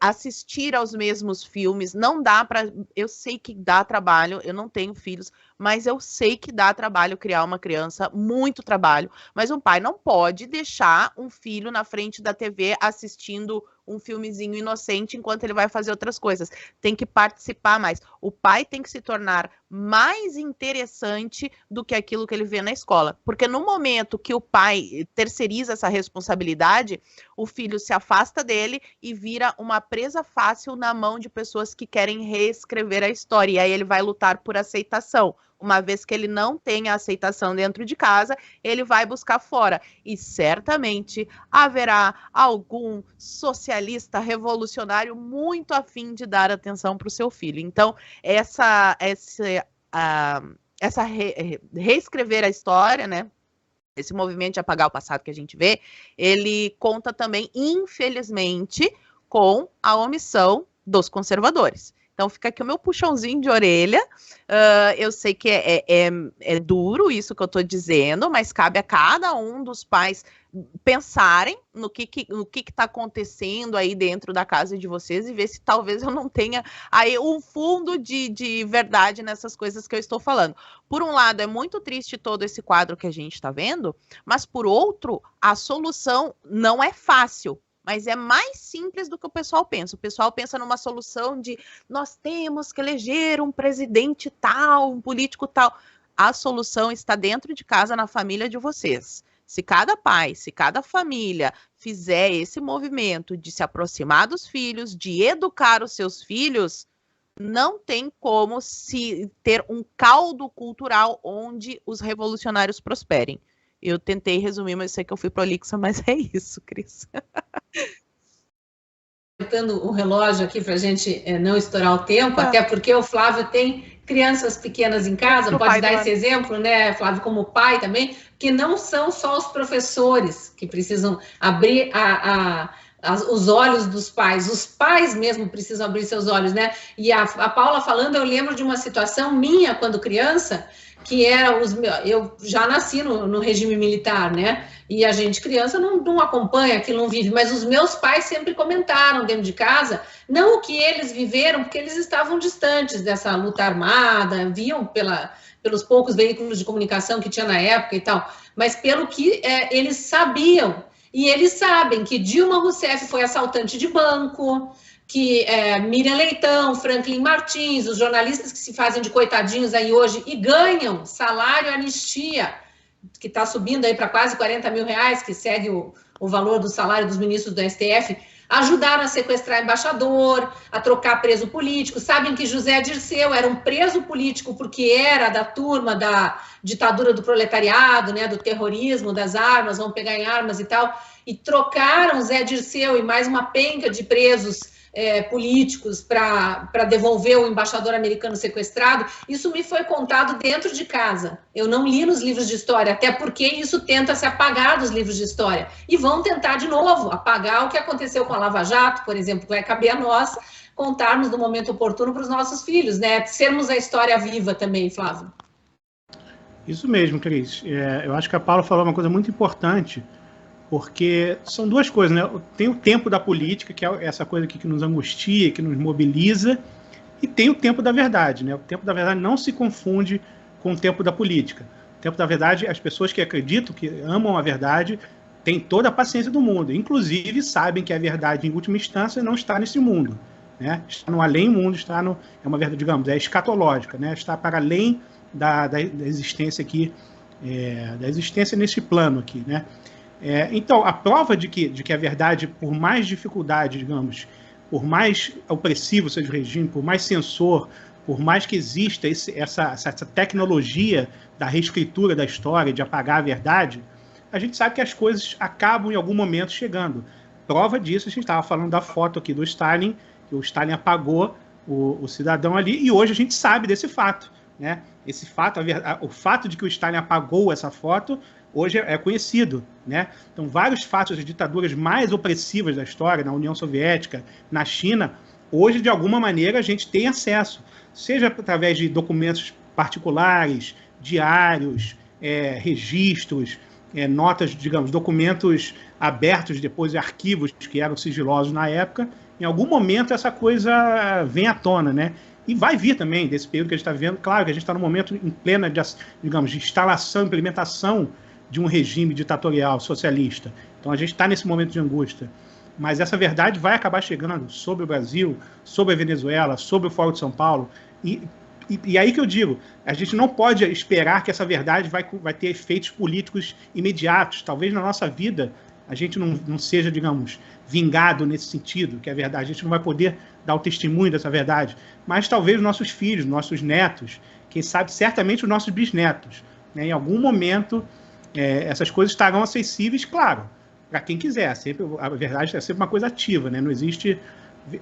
assistir aos mesmos filmes. Não dá para... Eu sei que dá trabalho, eu não tenho filhos, mas eu sei que dá trabalho criar uma criança, muito trabalho. Mas um pai não pode deixar um filho na frente da TV assistindo um filmezinho inocente enquanto ele vai fazer outras coisas. Tem que participar mais. O pai tem que se tornar mais interessante do que aquilo que ele vê na escola. Porque no momento que o pai terceiriza essa responsabilidade, o filho se afasta dele e vira uma presa fácil na mão de pessoas que querem reescrever a história. E aí ele vai lutar por aceitação. Uma vez que ele não tem a aceitação dentro de casa, ele vai buscar fora. E certamente haverá algum socialista revolucionário muito afim de dar atenção para o seu filho. Então, reescrever a história, né? Esse movimento de apagar o passado que a gente vê, ele conta também, infelizmente, com a omissão dos conservadores. Então, fica aqui o meu puxãozinho de orelha. Eu sei que é duro isso que eu estou dizendo, mas cabe a cada um dos pais pensarem no que está acontecendo aí dentro da casa de vocês e ver se talvez eu não tenha aí um fundo de verdade nessas coisas que eu estou falando. Por um lado, é muito triste todo esse quadro que a gente está vendo, mas por outro, a solução não é fácil. Mas é mais simples do que o pessoal pensa. O pessoal pensa numa solução de nós temos que eleger um presidente tal, um político tal. A solução está dentro de casa, na família de vocês. Se cada pai, se cada família fizer esse movimento de se aproximar dos filhos, de educar os seus filhos, não tem como se ter um caldo cultural onde os revolucionários prosperem. Eu tentei resumir, mas sei que eu fui prolixa, mas é isso, Cris. Apertando o relógio aqui para a gente não estourar o tempo, até porque o Flávio tem crianças pequenas em casa, pode dar esse exemplo, né, Flávio, como pai também, que não são só os professores que precisam abrir os olhos dos pais, os pais mesmo precisam abrir seus olhos, né? E a Paula falando, eu lembro de uma situação minha quando criança, que era eu já nasci no regime militar, né? E a gente, criança, não acompanha aquilo, não vive, mas os meus pais sempre comentaram dentro de casa, não o que eles viveram, porque eles estavam distantes dessa luta armada, viam pelos poucos veículos de comunicação que tinha na época e tal, mas pelo que eles sabiam. E eles sabem que Dilma Rousseff foi assaltante de banco, que Miriam Leitão, Franklin Martins, os jornalistas que se fazem de coitadinhos aí hoje e ganham salário anistia, que está subindo aí para quase 40 mil reais, que segue o valor do salário dos ministros do STF, ajudaram a sequestrar embaixador, a trocar preso político. Sabem que José Dirceu era um preso político porque era da turma da ditadura do proletariado, né, do terrorismo, das armas, vão pegar em armas e tal, e trocaram Zé Dirceu e mais uma penca de presos políticos para devolver o embaixador americano sequestrado. Isso me foi contado dentro de casa. Eu não li nos livros de história, até porque isso tenta se apagar dos livros de história. E vão tentar de novo apagar o que aconteceu com a Lava Jato, por exemplo. Vai caber a nós contarmos no momento oportuno para os nossos filhos, né? Sermos a história viva também, Flávio. Isso mesmo, Cris. Eu acho que a Paula falou uma coisa muito importante, porque são duas coisas, né? Tem o tempo da política, que é essa coisa aqui que nos angustia, que nos mobiliza, e tem o tempo da verdade, né? O tempo da verdade não se confunde com o tempo da política. O tempo da verdade, as pessoas que acreditam, que amam a verdade, têm toda a paciência do mundo, inclusive sabem que a verdade, em última instância, não está nesse mundo, né? Está no além-mundo, é uma verdade, digamos, escatológica, né? Está para além da existência aqui, da existência nesse plano aqui, né? Então, a prova de que a verdade, por mais dificuldade, digamos, por mais opressivo seja o regime, por mais censor, por mais que exista essa tecnologia da reescritura da história, de apagar a verdade, a gente sabe que as coisas acabam em algum momento chegando. Prova disso, a gente estava falando da foto aqui do Stalin, que o Stalin apagou o cidadão ali, e hoje a gente sabe desse fato, né? Esse fato, o fato de que o Stalin apagou essa foto, hoje é conhecido, né? Então, vários fatos das ditaduras mais opressivas da história, na União Soviética, na China, hoje, de alguma maneira, a gente tem acesso, seja através de documentos particulares, diários, registros, notas, digamos, documentos abertos, depois arquivos que eram sigilosos na época, em algum momento essa coisa vem à tona, né? E vai vir também desse período que a gente está vivendo. Claro que a gente está num momento em plena, digamos, de instalação, implementação de um regime ditatorial socialista. Então a gente está nesse momento de angústia. Mas essa verdade vai acabar chegando sobre o Brasil, sobre a Venezuela, sobre o Fórum de São Paulo. E aí que eu digo, a gente não pode esperar que essa verdade vai ter efeitos políticos imediatos. Talvez na nossa vida a gente não seja, digamos, vingado nesse sentido, que é a verdade. A gente não vai poder dar o testemunho dessa verdade. Mas talvez nossos filhos, nossos netos, quem sabe certamente os nossos bisnetos, né? Em algum momento essas coisas estarão acessíveis, claro, para quem quiser. Sempre, a verdade é sempre uma coisa ativa, né? Não existe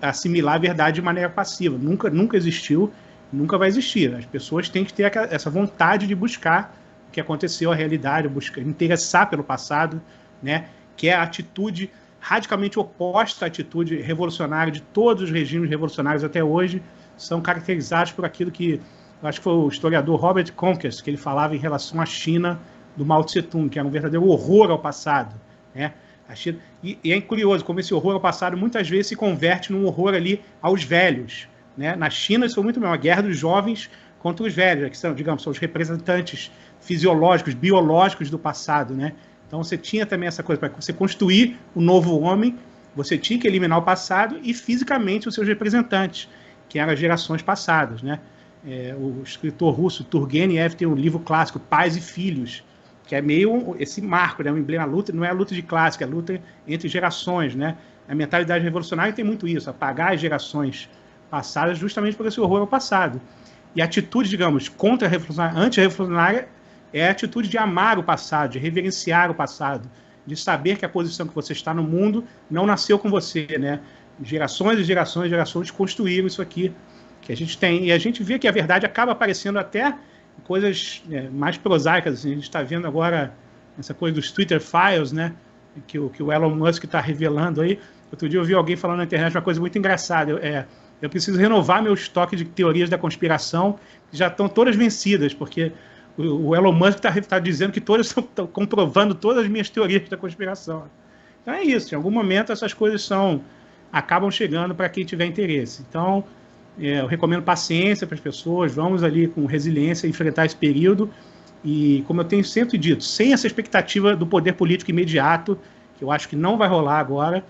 assimilar a verdade de maneira passiva. Nunca existiu, nunca vai existir. As pessoas têm que ter essa vontade de buscar o que aconteceu, a realidade, interessar pelo passado, né? Que é a atitude radicalmente oposta à atitude revolucionária de todos os regimes revolucionários até hoje, são caracterizados por aquilo que, eu acho que foi o historiador Robert Conquest, que ele falava em relação à China do Mao Tse-tung, que era um verdadeiro horror ao passado, né? A China, e é curioso como esse horror ao passado muitas vezes se converte num horror ali aos velhos, né? Na China isso foi muito mesmo, a guerra dos jovens contra os velhos, que são, digamos, são os representantes fisiológicos, biológicos do passado, né? Então você tinha também essa coisa, para você construir o novo homem, você tinha que eliminar o passado e fisicamente os seus representantes, que eram as gerações passadas, né? O escritor russo Turgenev tem um livro clássico, Pais e Filhos, que é meio esse marco, né? Um emblema, a luta não é a luta de classe, é a luta entre gerações, né? A mentalidade revolucionária tem muito isso, apagar as gerações passadas justamente por esse horror ao passado. E a atitude, digamos, contra-revolucionária, anti-revolucionária, é a atitude de amar o passado, de reverenciar o passado, de saber que a posição que você está no mundo não nasceu com você, né? Gerações e gerações e gerações construíram isso aqui que a gente tem. E a gente vê que a verdade acaba aparecendo até coisas mais prosaicas. Assim. A gente está vendo agora essa coisa dos Twitter Files, né? Que o Elon Musk está revelando aí. Outro dia eu vi alguém falando na internet uma coisa muito engraçada. Eu preciso renovar meu estoque de teorias da conspiração, que já estão todas vencidas, porque o Elon Musk está dizendo que todas estão comprovando todas as minhas teorias da conspiração. Então é isso, em algum momento essas coisas acabam chegando para quem tiver interesse. Então, eu recomendo paciência para as pessoas, vamos ali com resiliência enfrentar esse período e, como eu tenho sempre dito, sem essa expectativa do poder político imediato, que eu acho que não vai rolar agora,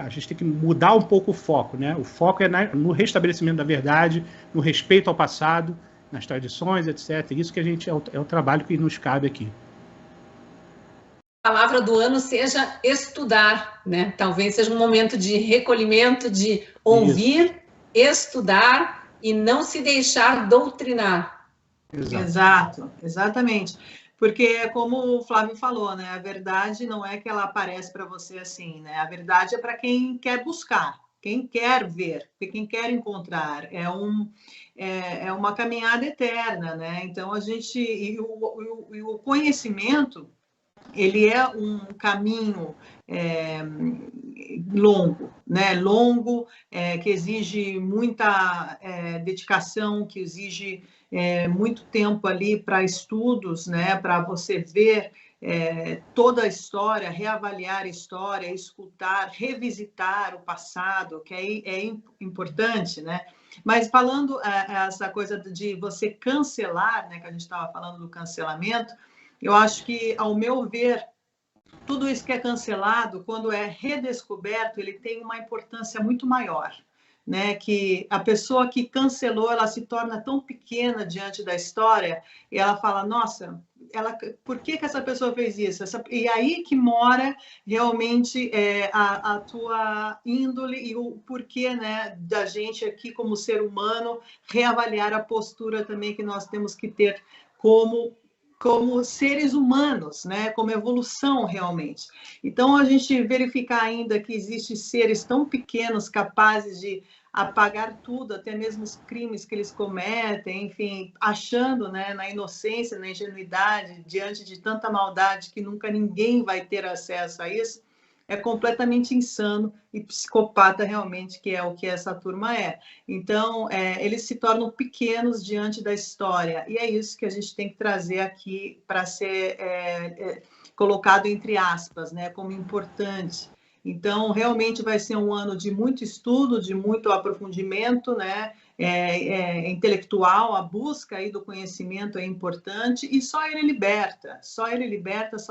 a gente tem que mudar um pouco o foco, né? O foco é no restabelecimento da verdade, no respeito ao passado, nas tradições, etc. Isso que a gente é o trabalho que nos cabe aqui. A palavra do ano seja estudar, né? Talvez seja um momento de recolhimento, de ouvir, estudar e não se deixar doutrinar. Exato, exatamente. Porque é como o Flávio falou, né? A verdade não é que ela aparece para você assim, né? A verdade é para quem quer buscar, quem quer ver, quem quer encontrar. É uma caminhada eterna, né? Então a gente e o conhecimento ele é um caminho longo, né? Longo, que exige muita dedicação, que exige muito tempo ali para estudos, né? Para você ver toda a história, reavaliar a história, escutar, revisitar o passado, que é importante, né? Mas falando essa coisa de você cancelar, né? Que a gente estava falando do cancelamento, eu acho que, ao meu ver, tudo isso que é cancelado, quando é redescoberto, ele tem uma importância muito maior, né? Que a pessoa que cancelou, ela se torna tão pequena diante da história e ela fala, nossa, por que essa pessoa fez isso? E aí que mora realmente a tua índole e o porquê, né, da gente aqui como ser humano reavaliar a postura também que nós temos que ter como seres humanos, né? Como evolução realmente. Então, a gente verificar ainda que existem seres tão pequenos capazes de apagar tudo, até mesmo os crimes que eles cometem, enfim, achando, né, na inocência, na ingenuidade, diante de tanta maldade que nunca ninguém vai ter acesso a isso, é completamente insano e psicopata realmente, que é o que essa turma é. Então, eles se tornam pequenos diante da história, e é isso que a gente tem que trazer aqui para ser colocado entre aspas, né, como importante. Então, realmente vai ser um ano de muito estudo, de muito aprofundimento, né, intelectual, a busca aí do conhecimento é importante, e só ele liberta, só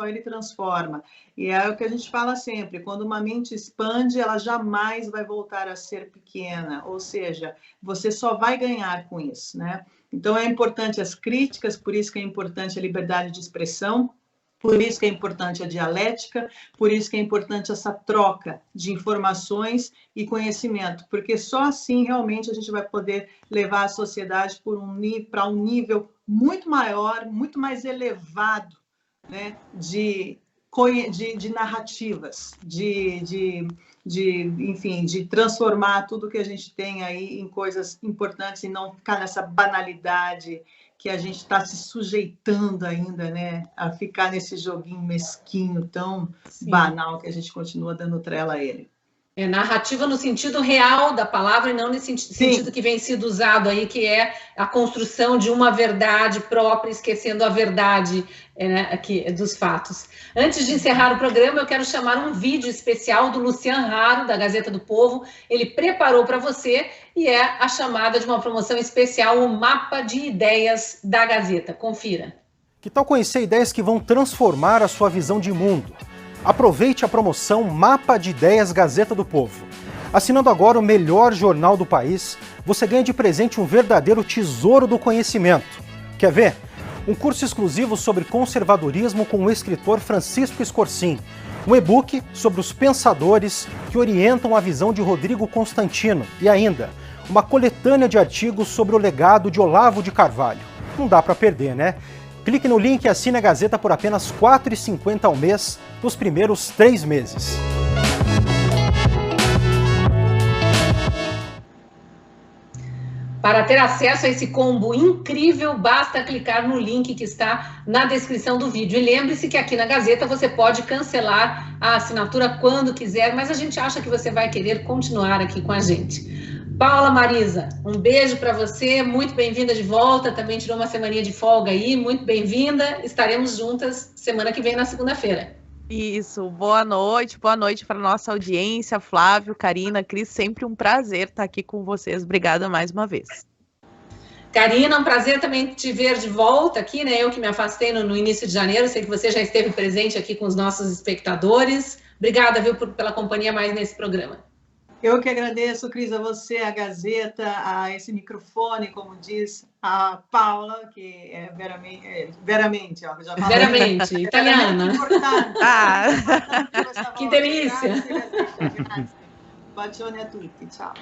ele transforma. E é o que a gente fala sempre, quando uma mente expande, ela jamais vai voltar a ser pequena, ou seja, você só vai ganhar com isso, né? Então, é importante as críticas, por isso que é importante a liberdade de expressão, por isso que é importante a dialética, por isso que é importante essa troca de informações e conhecimento, porque só assim realmente a gente vai poder levar a sociedade para um nível muito maior, muito mais elevado, né, de narrativas, enfim, de transformar tudo que a gente tem aí em coisas importantes e não ficar nessa banalidade que a gente está se sujeitando ainda, né, a ficar nesse joguinho mesquinho tão banal que a gente continua dando trela a ele. É narrativa no sentido real da palavra e não nesse sentido que vem sido usado aí, que é a construção de uma verdade própria, esquecendo a verdade aqui, dos fatos. Antes de encerrar o programa, eu quero chamar um vídeo especial do Lucian Haro, da Gazeta do Povo. Ele preparou para você e é a chamada de uma promoção especial, o Mapa de Ideias da Gazeta. Confira. Que tal conhecer ideias que vão transformar a sua visão de mundo? Aproveite a promoção Mapa de Ideias Gazeta do Povo. Assinando agora o melhor jornal do país, você ganha de presente um verdadeiro tesouro do conhecimento. Quer ver? Um curso exclusivo sobre conservadorismo com o escritor Francisco Scorsin. Um e-book sobre os pensadores que orientam a visão de Rodrigo Constantino. E ainda, uma coletânea de artigos sobre o legado de Olavo de Carvalho. Não dá para perder, né? Clique no link e assine a Gazeta por apenas R$ 4,50 ao mês, nos primeiros 3 meses. Para ter acesso a esse combo incrível, basta clicar no link que está na descrição do vídeo. E lembre-se que aqui na Gazeta você pode cancelar a assinatura quando quiser, mas a gente acha que você vai querer continuar aqui com a gente. Paula Marisa, um beijo para você, muito bem-vinda de volta, também tirou uma semaninha de folga aí, muito bem-vinda, estaremos juntas semana que vem na segunda-feira. Isso, boa noite para nossa audiência, Flávio, Karina, Cris, sempre um prazer estar aqui com vocês, obrigada mais uma vez. Karina, um prazer também te ver de volta aqui, né, eu que me afastei no início de janeiro, sei que você já esteve presente aqui com os nossos espectadores, obrigada, viu, pela companhia mais nesse programa. Eu que agradeço, Cris, a você, a Gazeta, a esse microfone, como diz a Paula, que é veramente, ó, já falei. Veramente, italiana. Importante. Que delícia. Bacione a tutti, ciao.